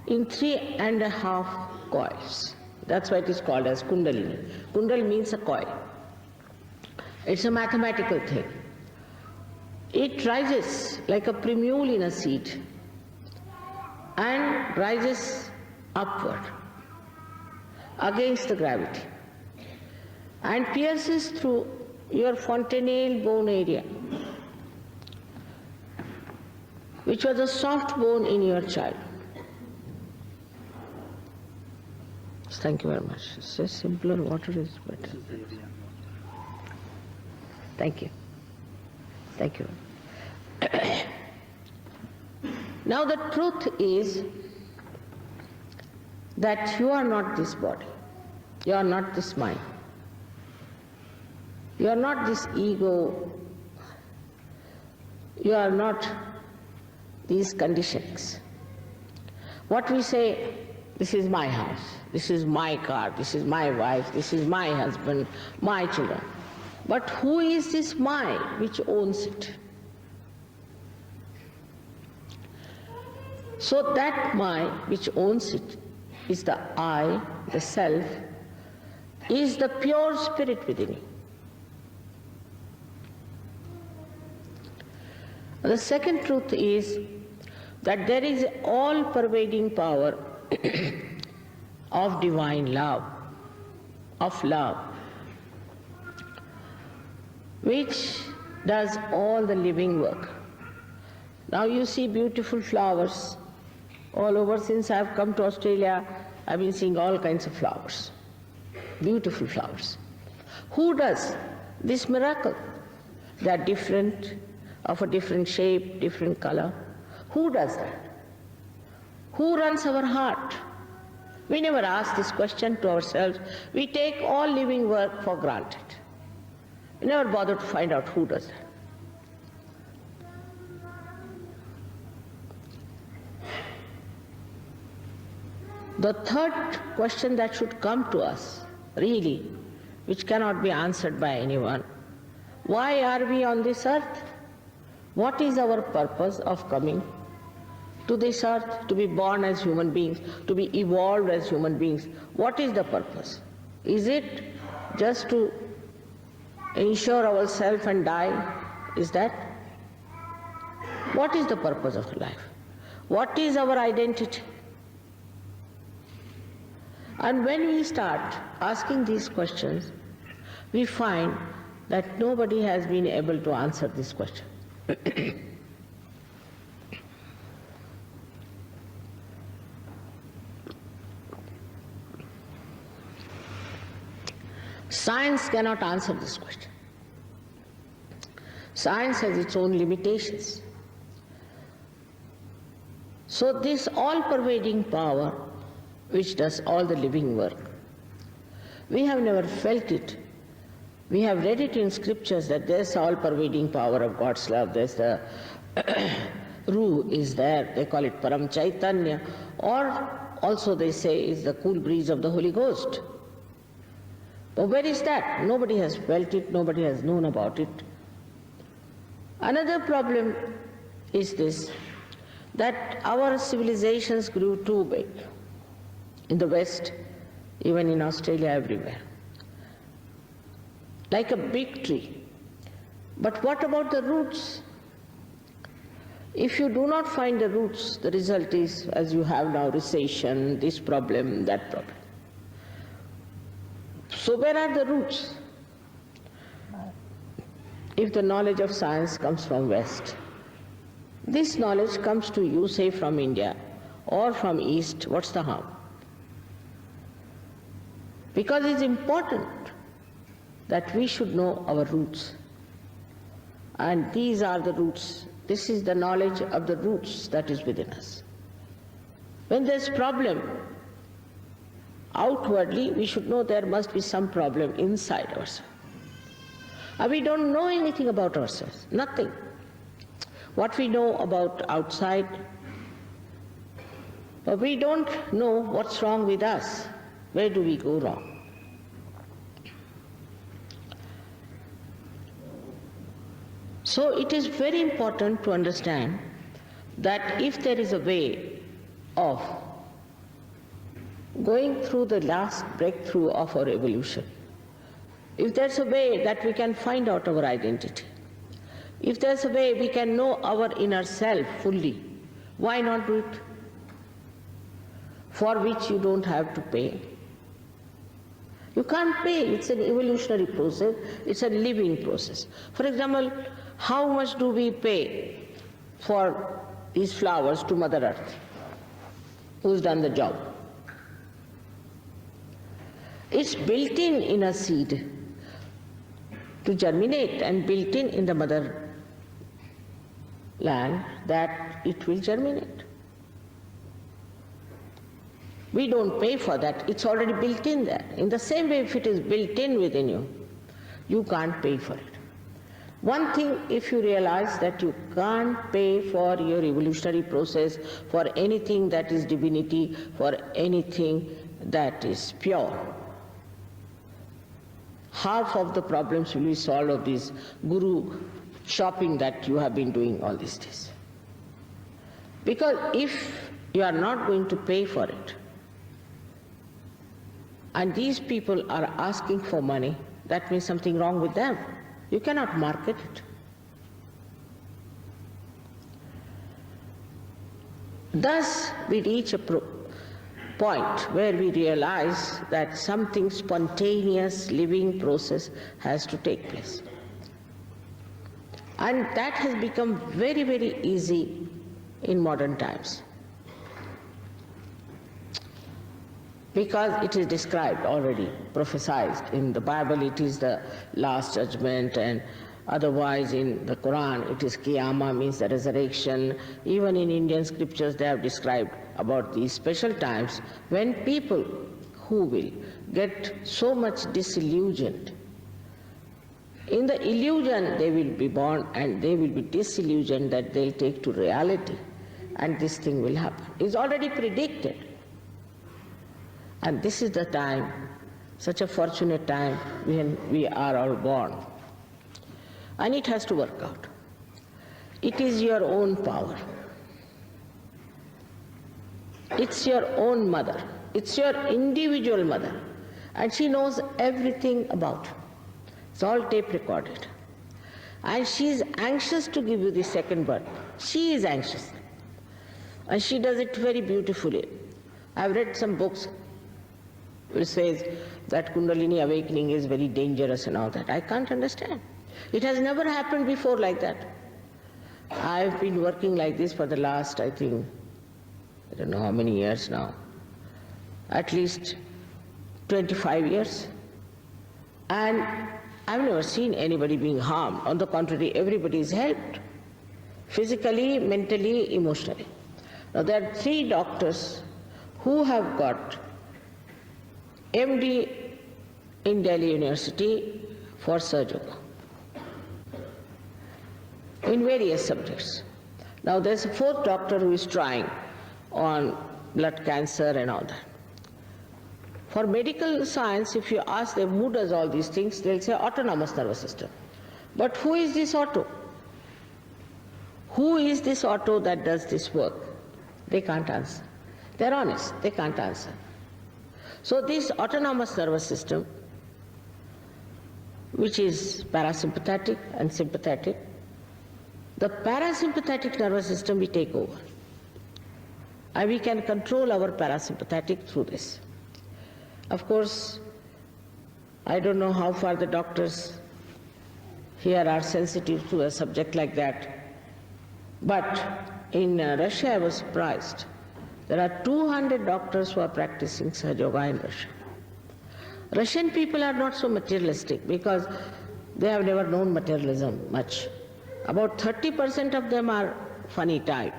in 3.5 coils, that's why it is called as Kundalini. Kundal means a coil. It's a mathematical thing. It rises like a primule in a seed and rises upward against the gravity and pierces through your fontanelle bone area, which was a soft bone in your child. Thank you very much. It's just simpler, water is better. Thank you. Thank you. Now the truth is that you are not this body. You are not this mind. You are not this ego. You are not these conditionings. What we say, this is my house, this is my car, this is my wife, this is my husband, my children. But who is this my which owns it? So that my which owns it is the I, the self, is the pure spirit within you. The second truth is that there is all-pervading power of divine love, which does all the living work. Now you see beautiful flowers all over. Since I've come to Australia, I've been seeing all kinds of flowers, beautiful flowers. Who does this miracle? They are different, of a different shape, different color. Who does that? Who runs our heart? We never ask this question to ourselves. We take all living work for granted. We never bother to find out who does that. The third question that should come to us, really, which cannot be answered by anyone: why are we on this earth? What is our purpose of coming to this earth, to be born as human beings, to be evolved as human beings? What is the purpose? Is it just to ensure ourselves and die? Is that? What is the purpose of life? What is our identity? And when we start asking these questions, we find that nobody has been able to answer this question. Science cannot answer this question. Science has its own limitations. So this all-pervading power, which does all the living work, we have never felt it. We have read it in scriptures that there's all-pervading power of God's love. There's the Ruh is there. They call it Param Chaitanya. Or also they say it's the cool breeze of the Holy Ghost. But where is that? Nobody has felt it. Nobody has known about it. Another problem is this, that our civilizations grew too big. In the West, even in Australia, everywhere. Like a big tree. But what about the roots? If you do not find the roots, the result is, as you have now, recession, this problem, that problem. So where are the roots? If the knowledge of science comes from West, this knowledge comes to you, say from India or from East, what's the harm? Because it's important that we should know our roots. And these are the roots. This is the knowledge of the roots that is within us. When there's problem, outwardly we should know there must be some problem inside ourselves. And we don't know anything about ourselves, nothing. What we know about outside, but we don't know what's wrong with us. Where do we go wrong? So it is very important to understand that if there is a way of going through the last breakthrough of our evolution, if there's a way that we can find out our identity, if there's a way we can know our inner self fully, why not do it? For which you don't have to pay. You can't pay. It's an evolutionary process. It's a living process. For example, how much do we pay for these flowers to Mother Earth? Who's done the job? It's built in a seed to germinate, and built in the mother land that it will germinate. We don't pay for that. It's already built in there. In the same way, if it is built in within you, you can't pay for it. One thing, if you realize that you can't pay for your evolutionary process, for anything that is divinity, for anything that is pure, half of the problems will be solved of this guru shopping that you have been doing all these days. Because if you are not going to pay for it, and these people are asking for money, that means something wrong with them. You cannot market it. Thus, we reach a point where we realize that something spontaneous living process has to take place. And that has become very, very easy in modern times. Because it is described already, prophesied. In the Bible it is the last judgment, and otherwise in the Quran it is Qiyamah, means the resurrection. Even in Indian scriptures they have described about these special times when people who will get so much disillusioned. In the illusion they will be born and they will be disillusioned that they'll take to reality and this thing will happen. It's already predicted. And this is the time, such a fortunate time when we are all born. And it has to work out. It is your own power. It's your own mother. It's your individual mother. And she knows everything about you. It's all tape recorded. And she is anxious to give you the second birth. She is anxious. And she does it very beautifully. I've read some books which says that Kundalini awakening is very dangerous and all that. I can't understand. It has never happened before like that. I've been working like this for the last, I think, I don't know how many years now. At least 25 years. And I've never seen anybody being harmed. On the contrary, everybody is helped. Physically, mentally, emotionally. Now there are 3 doctors who have got MD in Delhi University for surgery in various subjects. Now there's a 4th doctor who is trying on blood cancer and all that. For medical science, if you ask them who does all these things, they'll say autonomous nervous system. But who is this auto? Who is this auto that does this work? They can't answer. They're honest, they can't answer. So this autonomous nervous system, which is parasympathetic and sympathetic, the parasympathetic nervous system we take over. And we can control our parasympathetic through this. Of course, I don't know how far the doctors here are sensitive to a subject like that. But in Russia I was surprised. There are 200 doctors who are practicing Sahaja Yoga in Russia. Russian people are not so materialistic because they have never known materialism much. About 30% of them are funny type.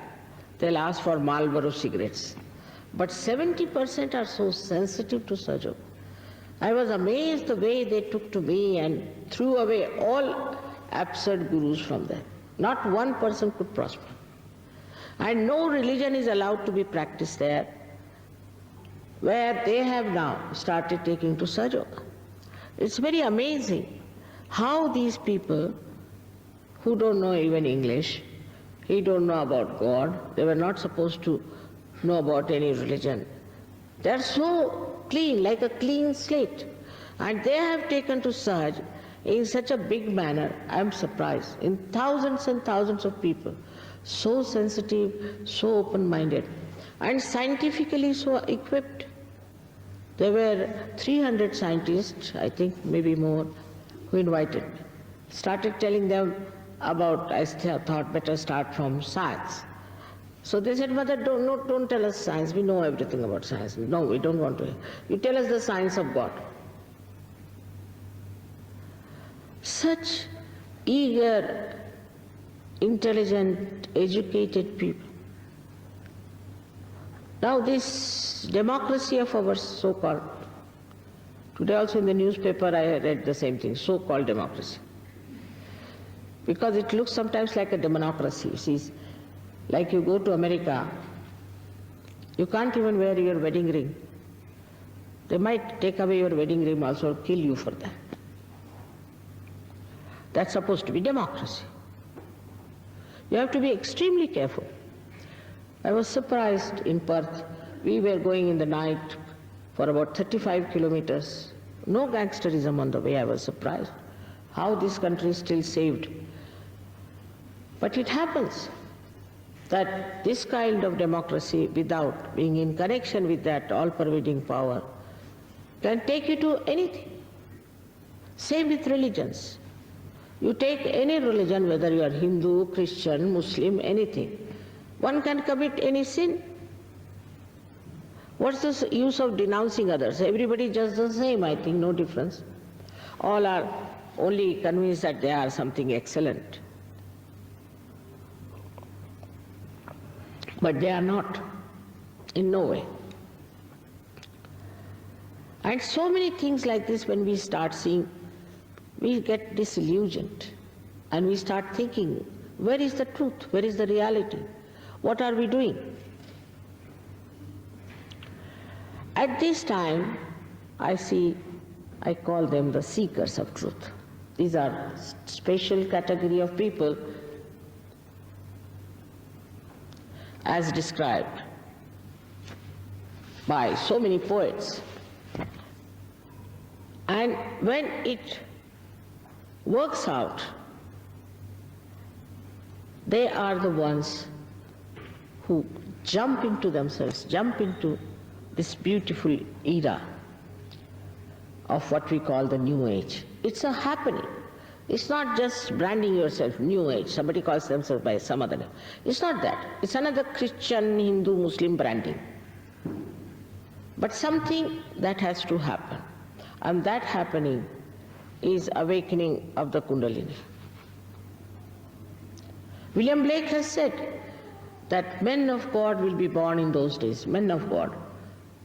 They'll ask for Marlboro cigarettes. But 70% are so sensitive to Sahaja Yoga. I was amazed the way they took to me and threw away all absurd gurus from them. Not one person could prosper. And no religion is allowed to be practiced there, where they have now started taking to Sahaja Yoga. It's very amazing how these people who don't know even English, he don't know about God, they were not supposed to know about any religion. They're so clean, like a clean slate. And they have taken to Sahaj in such a big manner, I'm surprised, in thousands and thousands of people. So sensitive, so open-minded, and scientifically so equipped. There were 300 scientists, I think maybe more, who invited me. Started telling them about, I thought better start from science. So they said, Mother, don't tell us science, we know everything about science. No, we don't want to. You tell us the science of God. Such eager, intelligent, educated people. Now this democracy of ours, so-called, today also in the newspaper I read the same thing, so-called democracy. Because it looks sometimes like a democracy. You see, like you go to America, you can't even wear your wedding ring. They might take away your wedding ring also or kill you for that. That's supposed to be democracy. You have to be extremely careful. I was surprised in Perth. We were going in the night for about 35 kilometers. No gangsterism on the way. I was surprised how this country is still saved. But it happens. that this kind of democracy, without being in connection with that all-pervading power, can take you to anything. Same with religions. You take any religion, whether you are Hindu, Christian, Muslim, anything, one can commit any sin. What's the use of denouncing others? Everybody just the same, I think, no difference. All are only convinced that they are something excellent. But they are not, in no way. And so many things like this, when we start seeing, we get disillusioned and we start thinking, where is the truth? Where is the reality? What are we doing? At this time, I call them the seekers of truth. These are special category of people as described by so many poets. And when it works out, they are the ones who jump into themselves, jump into this beautiful era of what we call the New Age. It's a happening. It's not just branding yourself New Age. Somebody calls themselves by some other name. It's not that. It's another Christian, Hindu, Muslim branding. But something that has to happen. And that happening is awakening of the Kundalini. William Blake has said that men of God will be born in those days, men of God.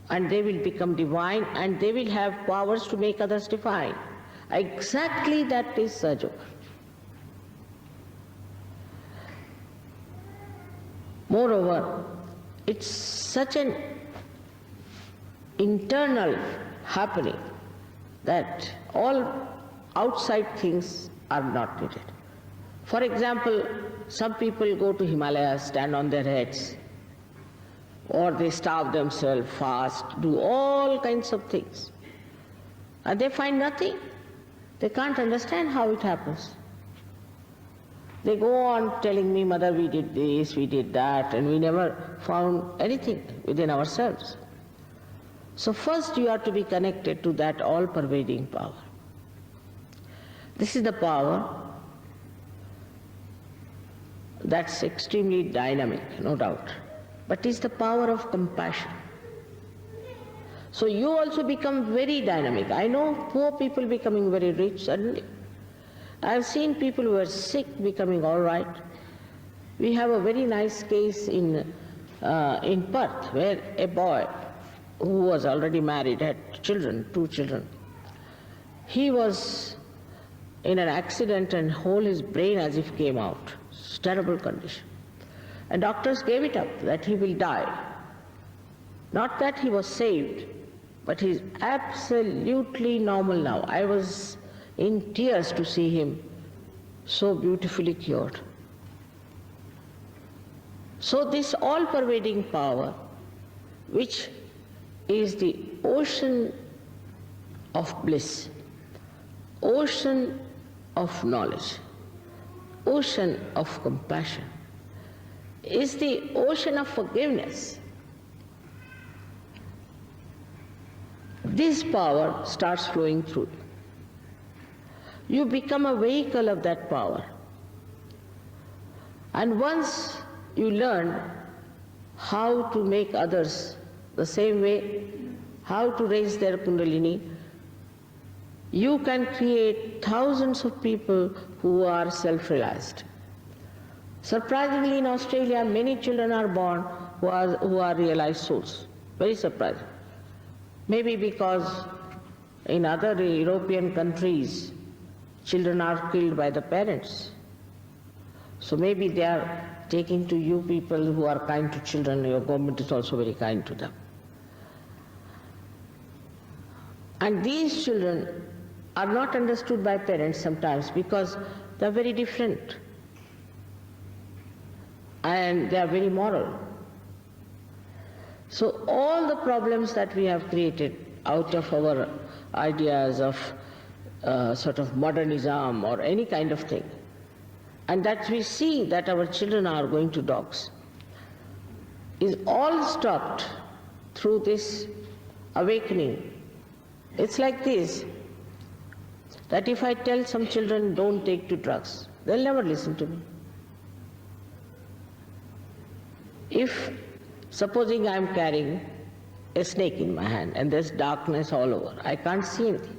And they will become divine, and they will have powers to make others divine. Exactly that is Sahaja. Moreover, it's such an internal happening that all outside things are not needed. For example, some people go to Himalayas, stand on their heads, or they starve themselves, fast, do all kinds of things. And they find nothing. They can't understand how it happens. They go on telling me, Mother, we did this, we did that, and we never found anything within ourselves. So first you have to be connected to that all-pervading power. This is the power that's extremely dynamic, no doubt. But it's the power of compassion. So you also become very dynamic. I know poor people becoming very rich suddenly. I've seen people who are sick becoming all right. We have a very nice case in Perth, where a boy who was already married, had children, 2 children. He was in an accident and whole his brain as if came out. It's a terrible condition. And doctors gave it up, that he will die. Not that he was saved, but he's absolutely normal now. I was in tears to see him so beautifully cured. So this all-pervading power, which is the ocean of bliss, ocean of knowledge, ocean of compassion, is the ocean of forgiveness. This power starts flowing through you. You become a vehicle of that power. And once you learn how to make others the same way, how to raise their Kundalini, you can create thousands of people who are self-realized. Surprisingly, in Australia, many children are born who are realized souls. Very surprising. Maybe because in other European countries, children are killed by the parents. So maybe they are taking to you people who are kind to children. Your government is also very kind to them. And these children are not understood by parents sometimes because they are very different. And they are very moral. So all the problems that we have created out of our ideas of sort of modernism or any kind of thing, and that we see that our children are going to dogs, is all stopped through this awakening. It's like this, that if I tell some children don't take to drugs, they'll never listen to me. If, supposing I'm carrying a snake in my hand and there's darkness all over, I can't see anything,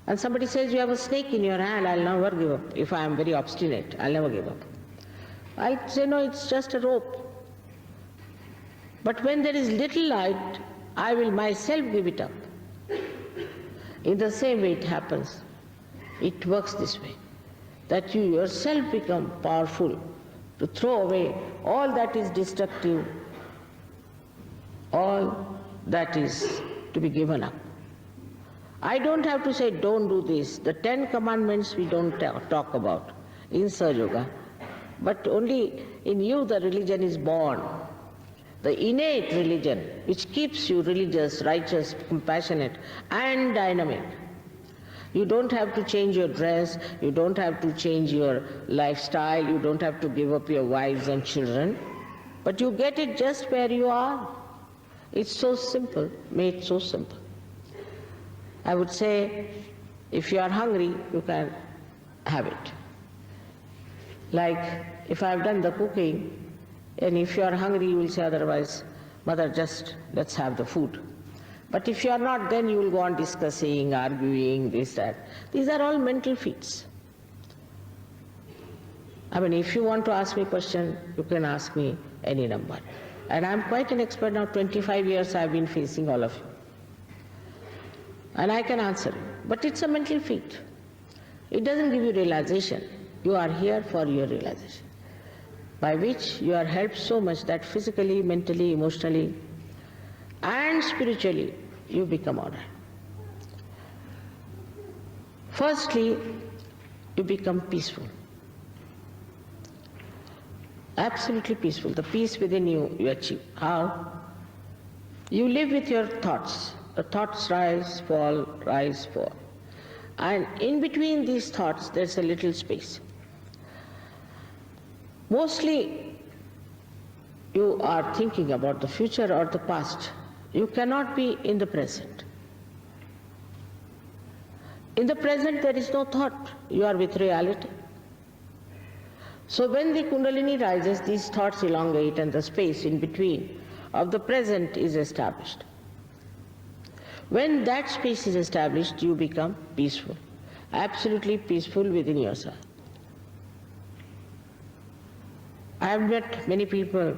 and somebody says you have a snake in your hand, I'll never give up. If I am very obstinate, I'll never give up. I'll say, no, it's just a rope. But when there is little light, I will myself give it up. In the same way it happens. It works this way, that you yourself become powerful to throw away all that is destructive, all that is to be given up. I don't have to say don't do this. The 10 commandments we don't talk about in Sahaja Yoga, but only in you the religion is born. The innate religion which keeps you religious, righteous, compassionate and dynamic. You don't have to change your dress, you don't have to change your lifestyle, you don't have to give up your wives and children, but you get it just where you are. It's so simple, made so simple. I would say, if you are hungry, you can have it. Like, if I have done the cooking, and if you are hungry, you will say otherwise, mother, just let's have the food. But if you are not, then you will go on discussing, arguing, this, that. These are all mental feats. I mean, if you want to ask me a question, you can ask me any number. And I'm quite an expert now, 25 years I've been facing all of you. And I can answer you. But it's a mental feat. It doesn't give you realization. You are here for your realization, by which you are helped so much that physically, mentally, emotionally, and spiritually, you become all right. Firstly, you become peaceful. Absolutely peaceful. The peace within you, you achieve. How? You live with your thoughts. The thoughts rise, fall, rise, fall. And in between these thoughts, there's a little space. Mostly, you are thinking about the future or the past. You cannot be in the present. In the present, there is no thought. You are with reality. So when the Kundalini rises, these thoughts elongate and the space in between of the present is established. When that space is established, you become peaceful, absolutely peaceful within yourself. I have met many people,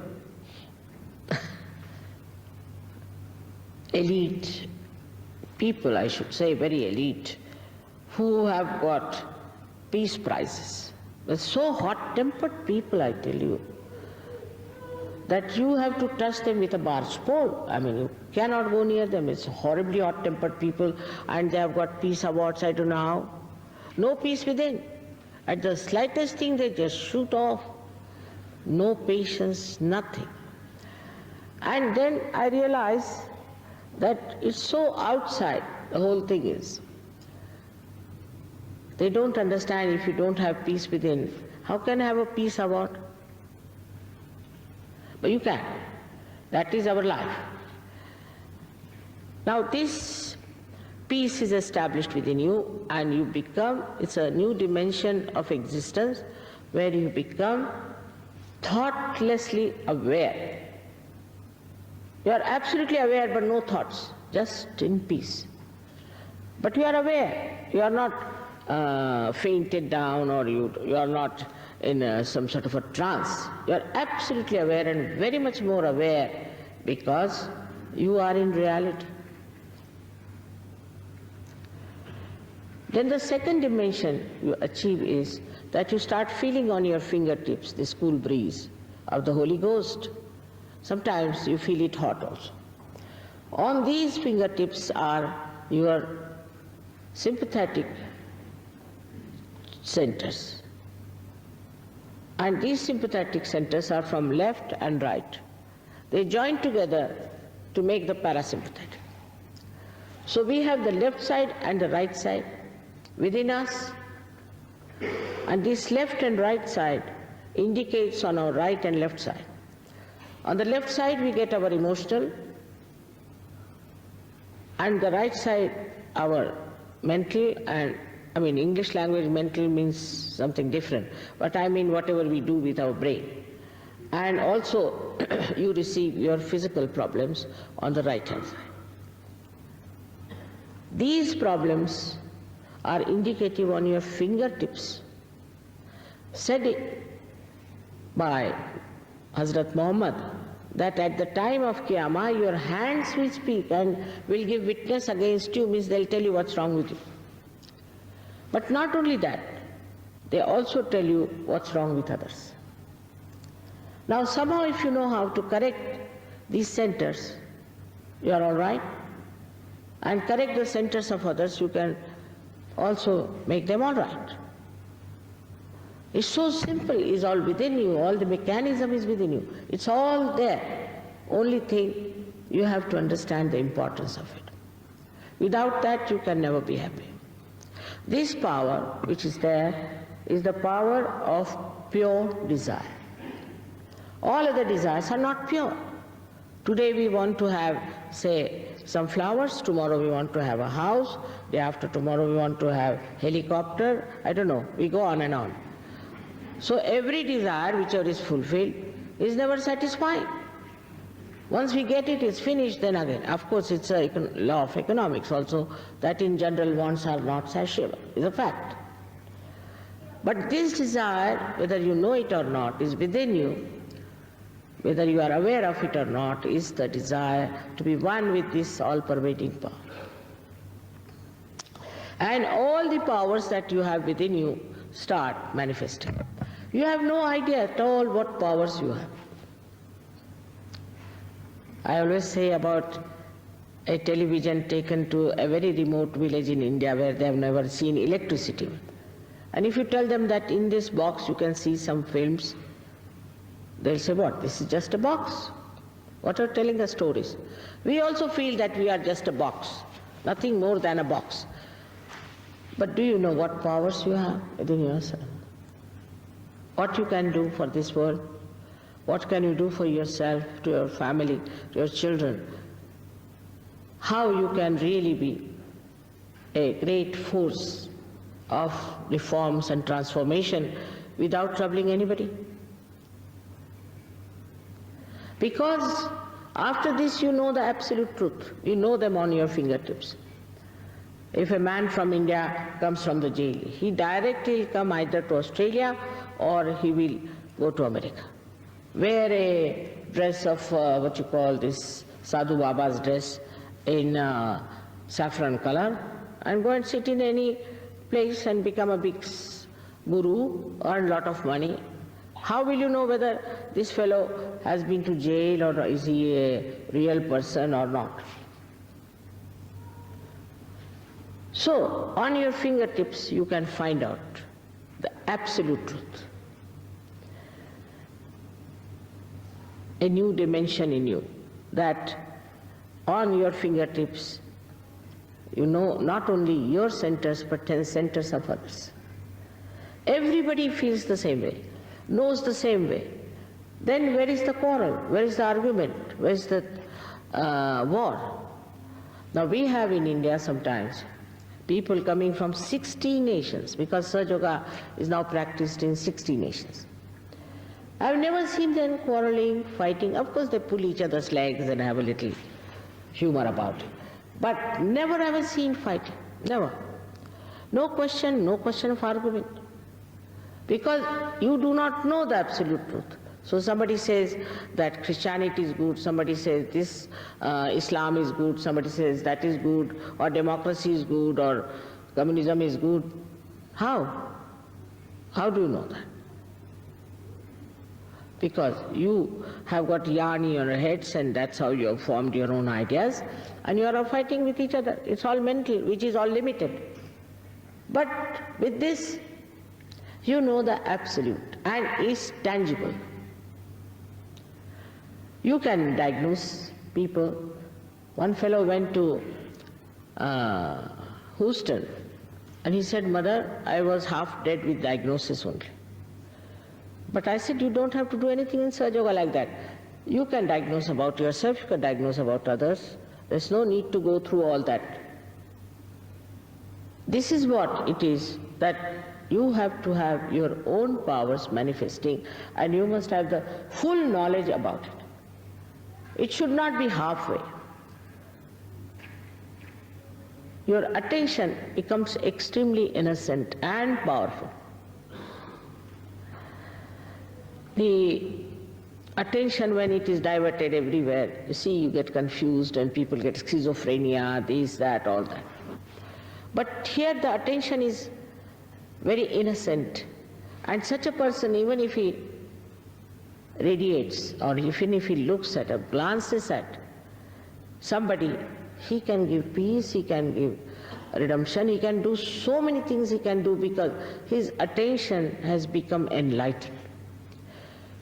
elite people, I should say, very elite, who have got peace prizes. They're so hot-tempered people, I tell you, that you have to touch them with a barge pole. I mean, you cannot go near them. It's horribly hot-tempered people, and they have got peace awards, I don't know how. No peace within. At the slightest thing, they just shoot off. No patience, nothing. And then I realize that it's so outside, the whole thing is. They don't understand if you don't have peace within. How can I have a peace award? But you can. That is our life. Now this peace is established within you and you become, it's a new dimension of existence where you become thoughtlessly aware. You are absolutely aware but no thoughts, just in peace. But you are aware, you are not fainted down or you are not in some sort of a trance. You are absolutely aware and very much more aware because you are in reality. Then the second dimension you achieve is that you start feeling on your fingertips this cool breeze of the Holy Ghost. Sometimes you feel it hot also. On these fingertips are your sympathetic centers. And these sympathetic centers are from left and right. They join together to make the parasympathetic. So we have the left side and the right side within us, and this left and right side indicates on our right and left side On the left side we get our emotional, and the right side our mental, and English language mental means something different, but I mean whatever we do with our brain. And also you receive your physical problems on the right hand side. These problems are indicative on your fingertips, said by Hazrat Muhammad, that at the time of Qiyamah your hands will speak and will give witness against you, means they'll tell you what's wrong with you. But not only that, they also tell you what's wrong with others. Now somehow if you know how to correct these centers, you are all right, and correct the centers of others, you can also make them all right. It's so simple, it's all within you, all the mechanism is within you. It's all there. Only thing, you have to understand the importance of it. Without that, you can never be happy. This power which is there is the power of pure desire. All other desires are not pure. Today we want to have, say, some flowers, tomorrow we want to have a house, day after tomorrow we want to have helicopter, I don't know, we go on and on. So every desire, whichever is fulfilled, is never satisfying. Once we get it, it's finished, then again. Of course, it's a law of economics also, that in general wants are not satiable, is a fact. But this desire, whether you know it or not, is within you, whether you are aware of it or not, is the desire to be one with this all-pervading power. And all the powers that you have within you start manifesting. You have no idea at all what powers you have. I always say about a television taken to a very remote village in India where they have never seen electricity. And if you tell them that in this box you can see some films, they'll say, what, this is just a box? What are telling us stories? We also feel that we are just a box, nothing more than a box. But do you know what powers you have within yourself? What you can do for this world? What can you do for yourself, to your family, to your children? How you can really be a great force of reforms and transformation without troubling anybody? Because after this you know the absolute truth. You know them on your fingertips. If a man from India comes from the jail, he directly will come either to Australia or he will go to America. Wear a dress of what you call this Sadhu Baba's dress in saffron color and go and sit in any place and become a big guru, earn a lot of money. How will you know whether this fellow has been to jail or is he a real person or not? So, on your fingertips you can find out the absolute truth. A new dimension in you, that on your fingertips you know not only your centers but 10 centers of others. Everybody feels the same way, knows the same way. Then where is the quarrel? Where is the argument? Where is the war? Now we have in India sometimes people coming from 60 nations, because Sahaja Yoga is now practiced in 60 nations. I've never seen them quarreling, fighting. Of course they pull each other's legs and have a little humor about it. But never ever seen fighting, never. No question of argument. Because you do not know the absolute truth. So somebody says that Christianity is good, somebody says this Islam is good, somebody says that is good, or democracy is good, or communism is good. How? How do you know that? Because you have got yarn in your heads and that's how you have formed your own ideas, and you are fighting with each other. It's all mental, which is all limited. But with this, you know the absolute and is tangible. You can diagnose people. One fellow went to Houston and he said, Mother, I was half dead with diagnosis only. But I said, you don't have to do anything in Sahaja Yoga like that. You can diagnose about yourself, you can diagnose about others. There's no need to go through all that. This is what it is, that you have to have your own powers manifesting, and you must have the full knowledge about it. It should not be halfway. Your attention becomes extremely innocent and powerful. The attention, when it is diverted everywhere, you see, you get confused and people get schizophrenia, this, that, all that. But here the attention is very innocent, and such a person, even if he radiates, or even if he looks at or glances at somebody, he can give peace, he can give redemption, he can do so many things he can do because his attention has become enlightened.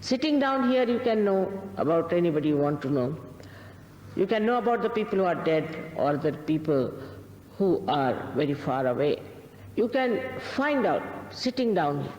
Sitting down here, you can know about anybody you want to know. You can know about the people who are dead or the people who are very far away. You can find out sitting down here.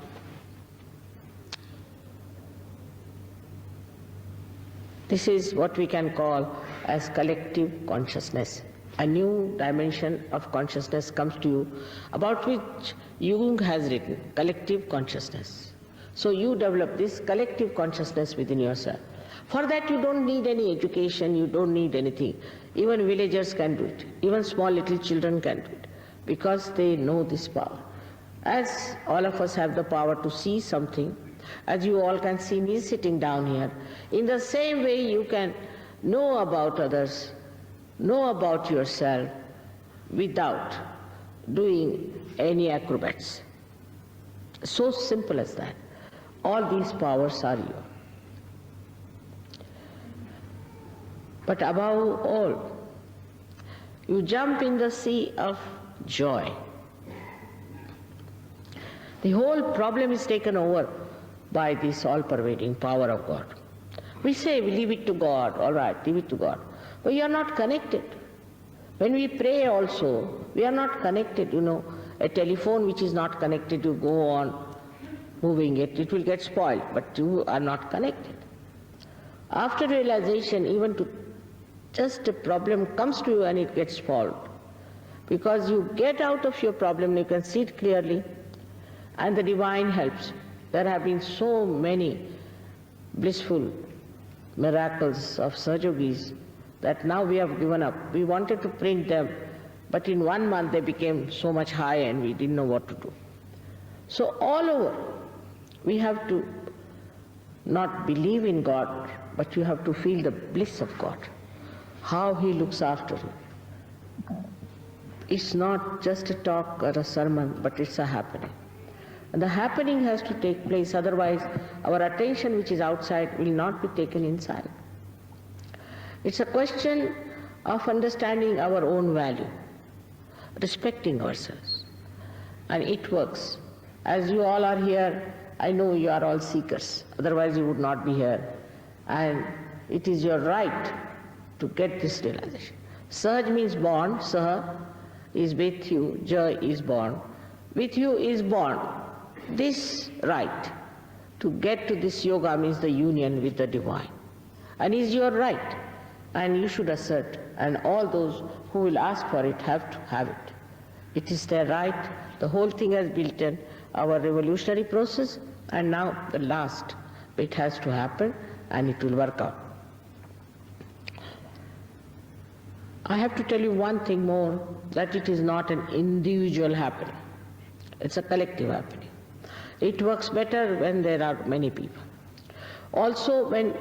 This is what we can call as collective consciousness. A new dimension of consciousness comes to you, about which Jung has written, collective consciousness. So you develop this collective consciousness within yourself. For that you don't need any education, you don't need anything. Even villagers can do it, even small little children can do it, because they know this power. As all of us have the power to see something, as you all can see me sitting down here, in the same way you can know about others, know about yourself without doing any acrobats. So simple as that. All these powers are yours. But above all, you jump in the sea of joy. The whole problem is taken over by this all-pervading power of God. We say, we leave it to God, all right, leave it to God. But you are not connected. When we pray also, we are not connected, you know. A telephone which is not connected, you go on moving it, it will get spoiled, but you are not connected. After realization, even to just a problem comes to you and it gets solved. Because you get out of your problem, you can see it clearly, and the divine helps. There have been so many blissful miracles of Sahaj Yogis that now we have given up. We wanted to print them, but in 1 month they became so much high and we didn't know what to do. So all over, we have to not believe in God, but you have to feel the bliss of God, how He looks after you. It's not just a talk or a sermon, but it's a happening. And the happening has to take place, otherwise our attention which is outside will not be taken inside. It's a question of understanding our own value, respecting ourselves. And it works. As you all are here, I know you are all seekers, otherwise you would not be here. And it is your right to get this realization. Sahaj means born, Saha is with you, Ja is born. With you is born. This right to get to this yoga means the union with the divine. And is your right. And you should assert, and all those who will ask for it have to have it. It is their right. The whole thing has built in our revolutionary process, and now the last bit has to happen, and it will work out. I have to tell you one thing more, that it is not an individual happening. It's a collective happening. It works better when there are many people. Also, when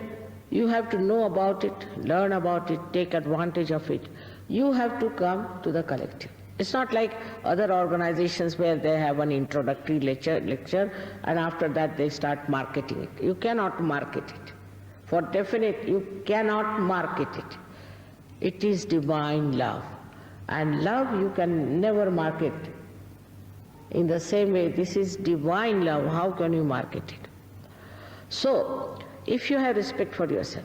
you have to know about it, learn about it, take advantage of it, you have to come to the collective. It's not like other organizations where they have an introductory lecture and after that they start marketing it. You cannot market it. For definite, you cannot market it. It is divine love. And love you can never market. In the same way, this is divine love. How can you market it? So, if you have respect for yourself,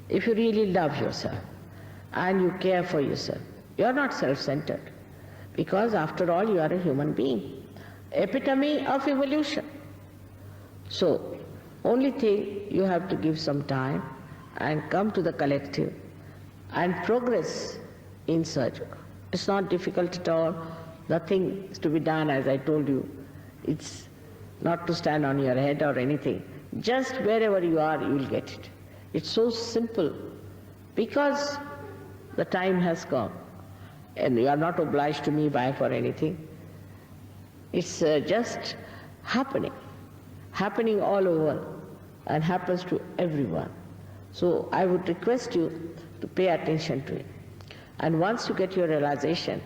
if you really love yourself, and you care for yourself, you are not self-centered. Because after all, you are a human being. Epitome of evolution. So, only thing, you have to give some time and come to the collective and progress in search. It's not difficult at all. Nothing is to be done, as I told you. It's not to stand on your head or anything. Just wherever you are, you will get it. It's so simple because the time has come and you are not obliged to me by for anything. It's just happening all over and happens to everyone. So I would request you to pay attention to it. And once you get your realization,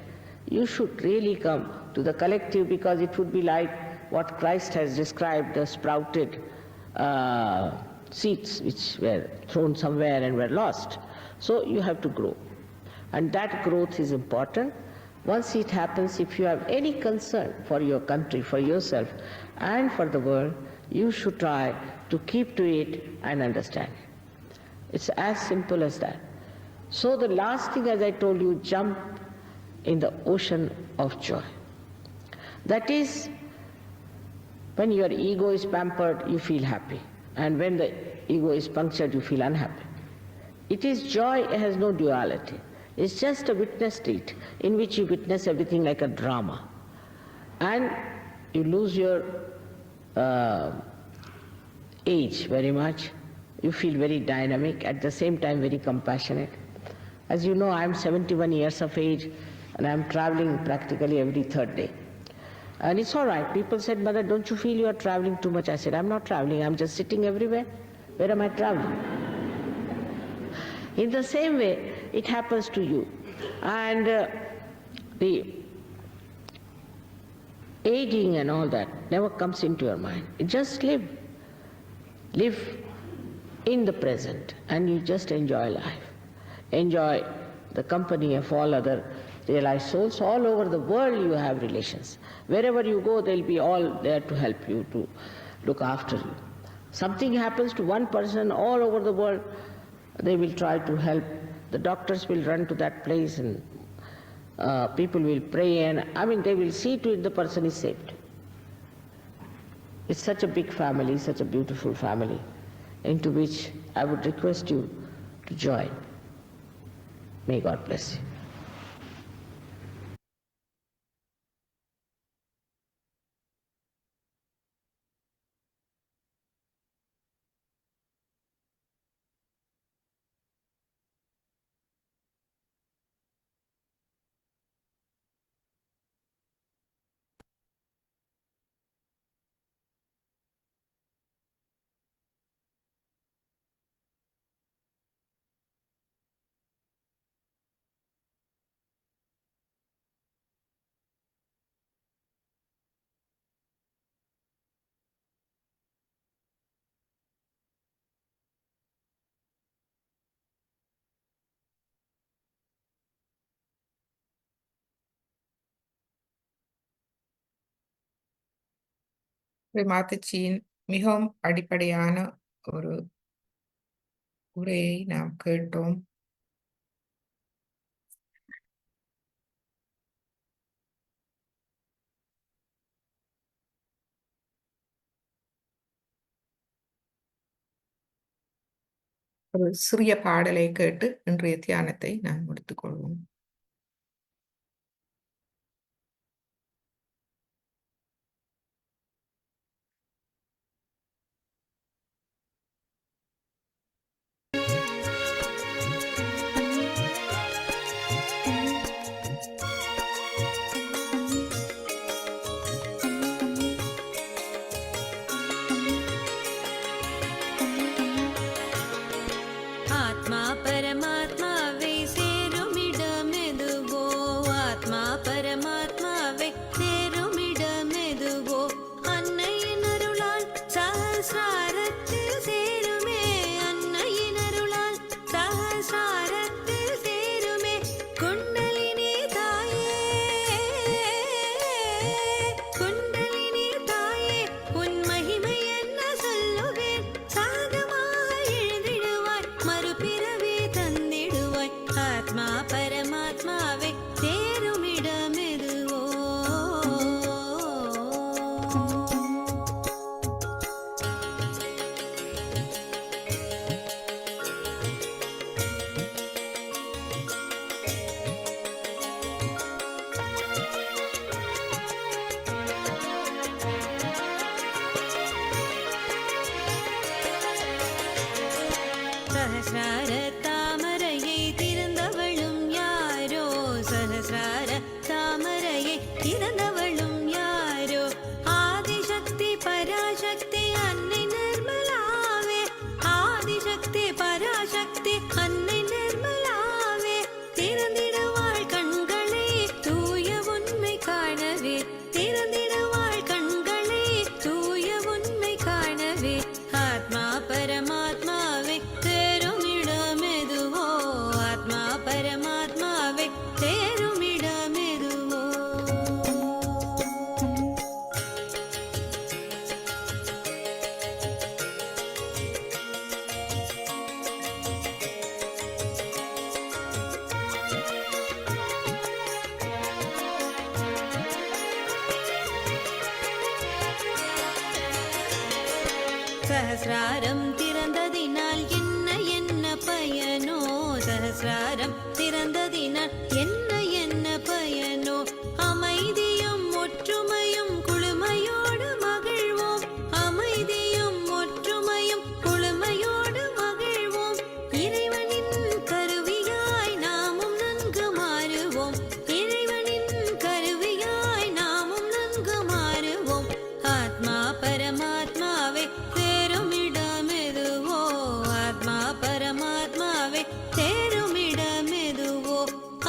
you should really come to the collective, because it would be like what Christ has described, the sprouted seeds which were thrown somewhere and were lost. So you have to grow. And that growth is important. Once it happens, if you have any concern for your country, for yourself, and for the world, you should try to keep to it and understand it. It's as simple as that. So the last thing, as I told you, jump in the ocean of joy. That is, when your ego is pampered, you feel happy. And when the ego is punctured, you feel unhappy. It is joy, it has no duality. It's just a witness state in which you witness everything like a drama. And you lose your age very much. You feel very dynamic, at the same time very compassionate. As you know, I am 71 years of age and I am traveling practically every third day. And it's all right. People said, "Mother, don't you feel you are traveling too much?" I said, "I'm not traveling, I'm just sitting everywhere. Where am I traveling?" In the same way, it happens to you. And the aging and all that never comes into your mind. You just live. Live in the present and you just enjoy life. Enjoy the company of all other realized souls. All over the world you have relations. Wherever you go, they'll be all there to help you, to look after you. Something happens to one person, all over the world, they will try to help. The doctors will run to that place and people will pray, and they will see to it the person is saved. It's such a big family, such a beautiful family, into which I would request you to join. May God bless you. மாதச்சியின் மிகவும் அடிப்படையான ஒரு உரையை நாம் கேட்டோம். ஒரு சிறிய பாடலை கேட்டு இன்றைய தியானத்தை நாம் முடித்துக் கொள்வோம். ஆத்மா பரமாத்மாவை சேருமிடம் பராசக்தி அன்னை நிர்மலாவே, ஆதிசக்தி பராசக்தி அன்னை நிர்மலாவே, திறந்திடுவாள் கண்களை தூய உண்மை காணவே, திறந்திடுவாள் கண்களை தூய உண்மை காணவே, ஆத்மா பரமாத்மாவை தேரும் இடமெதுவோ, ஆத்மா பரமாத்மாவை தேரும் இடமெதுவோ. சஹஸ்ராரம் திறந்ததினால் என்ன என்ன பயனோ, சஹஸ்ராரம் திறந்ததினால் என்ன என்ன பயனோ, அமைதியும் ஒற்றுமையும் குளுமையோடு மகிழ்வோம், அமைதியும் ஒற்றுமையும் குளுமையோடு மகிழ்வோம், இறைவனின் கருவியாய் நாமும் நன்கு மாறுவோம், இறைவனின் கருவியாய் நாமும் நன்கு மாறுவோம், ஆத்மா பரமாத்மாவை தேரும் இடமெதுவோ, ஆத்மா பரமாத்மாவை தேரும் இடமெதுவோ,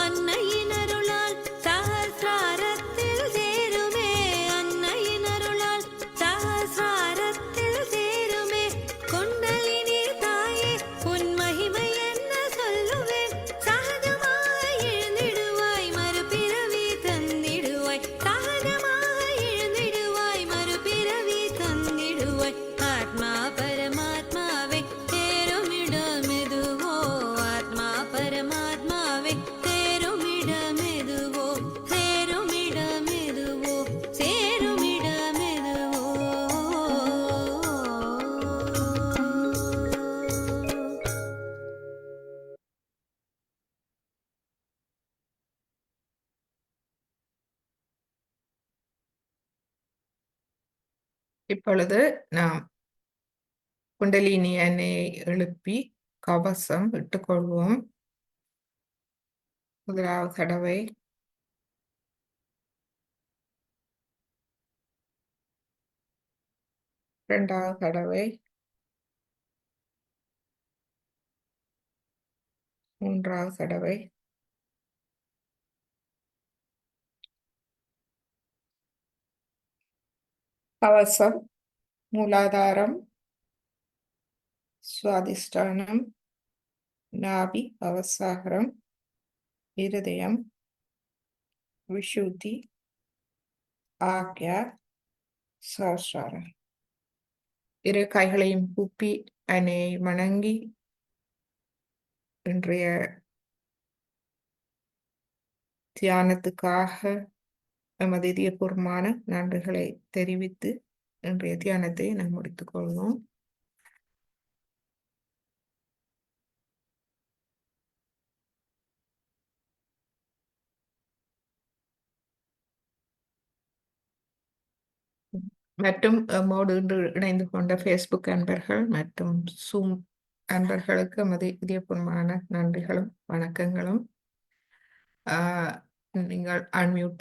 அன்னையின் அருளால் சஹஸ்ராரத்தில் சேருமே, அன்னையின் அருளால் சஹஸ்ராரத்தில் சேருமே, குண்டலினி தாயே உன் மகிமை என்ன சொல்லுவேன், சகஜமாக எழுந்திடுவாய் மறுபிறவி தந்திடுவாய், சகஜமாக எழுந்திடுவாய் மறுபிறவி தந்திடுவாய், ஆத்மா பரமாத்மாவை தேரும் இடமெதுவோ, ஆத்மா பரமாத்மாவை தேரும் இடமெதுவோ, சேரும் இடமெதுவோ, சேரும் இடமெதுவோ. இப்பொழுது நாம் குண்டலினி எண்ணெயை எழுப்பி கவசம் இட்டுக்கொள்வோம். முதலாவது தடவை, இரண்டாவது தடவை, மூன்றாவது தடவை, கவசம் மூலாதாரம், சுவாதிஷ்டானம், நாபி அவசாகரம், இருதயம், விஷுத்தி, ஆக்யா, சஹஸ்ராரம். இரு கைகளையும் கூப்பி அன்னையை வணங்கி இன்றைய தியானத்துக்காக நமது இதயபூர்வமான நன்றிகளை தெரிவித்து இன்றைய தியானத்தை நாம் முடித்துக் கொள்வோம். மற்றும் நம்மோடு இன்று இணைந்து கொண்ட ஃபேஸ்புக் அன்பர்கள் மற்றும் சூம் அன்பர்களுக்கு நமது இதயபூர்வமான நன்றிகளும் வணக்கங்களும். நீங்கள் அன்மியூட்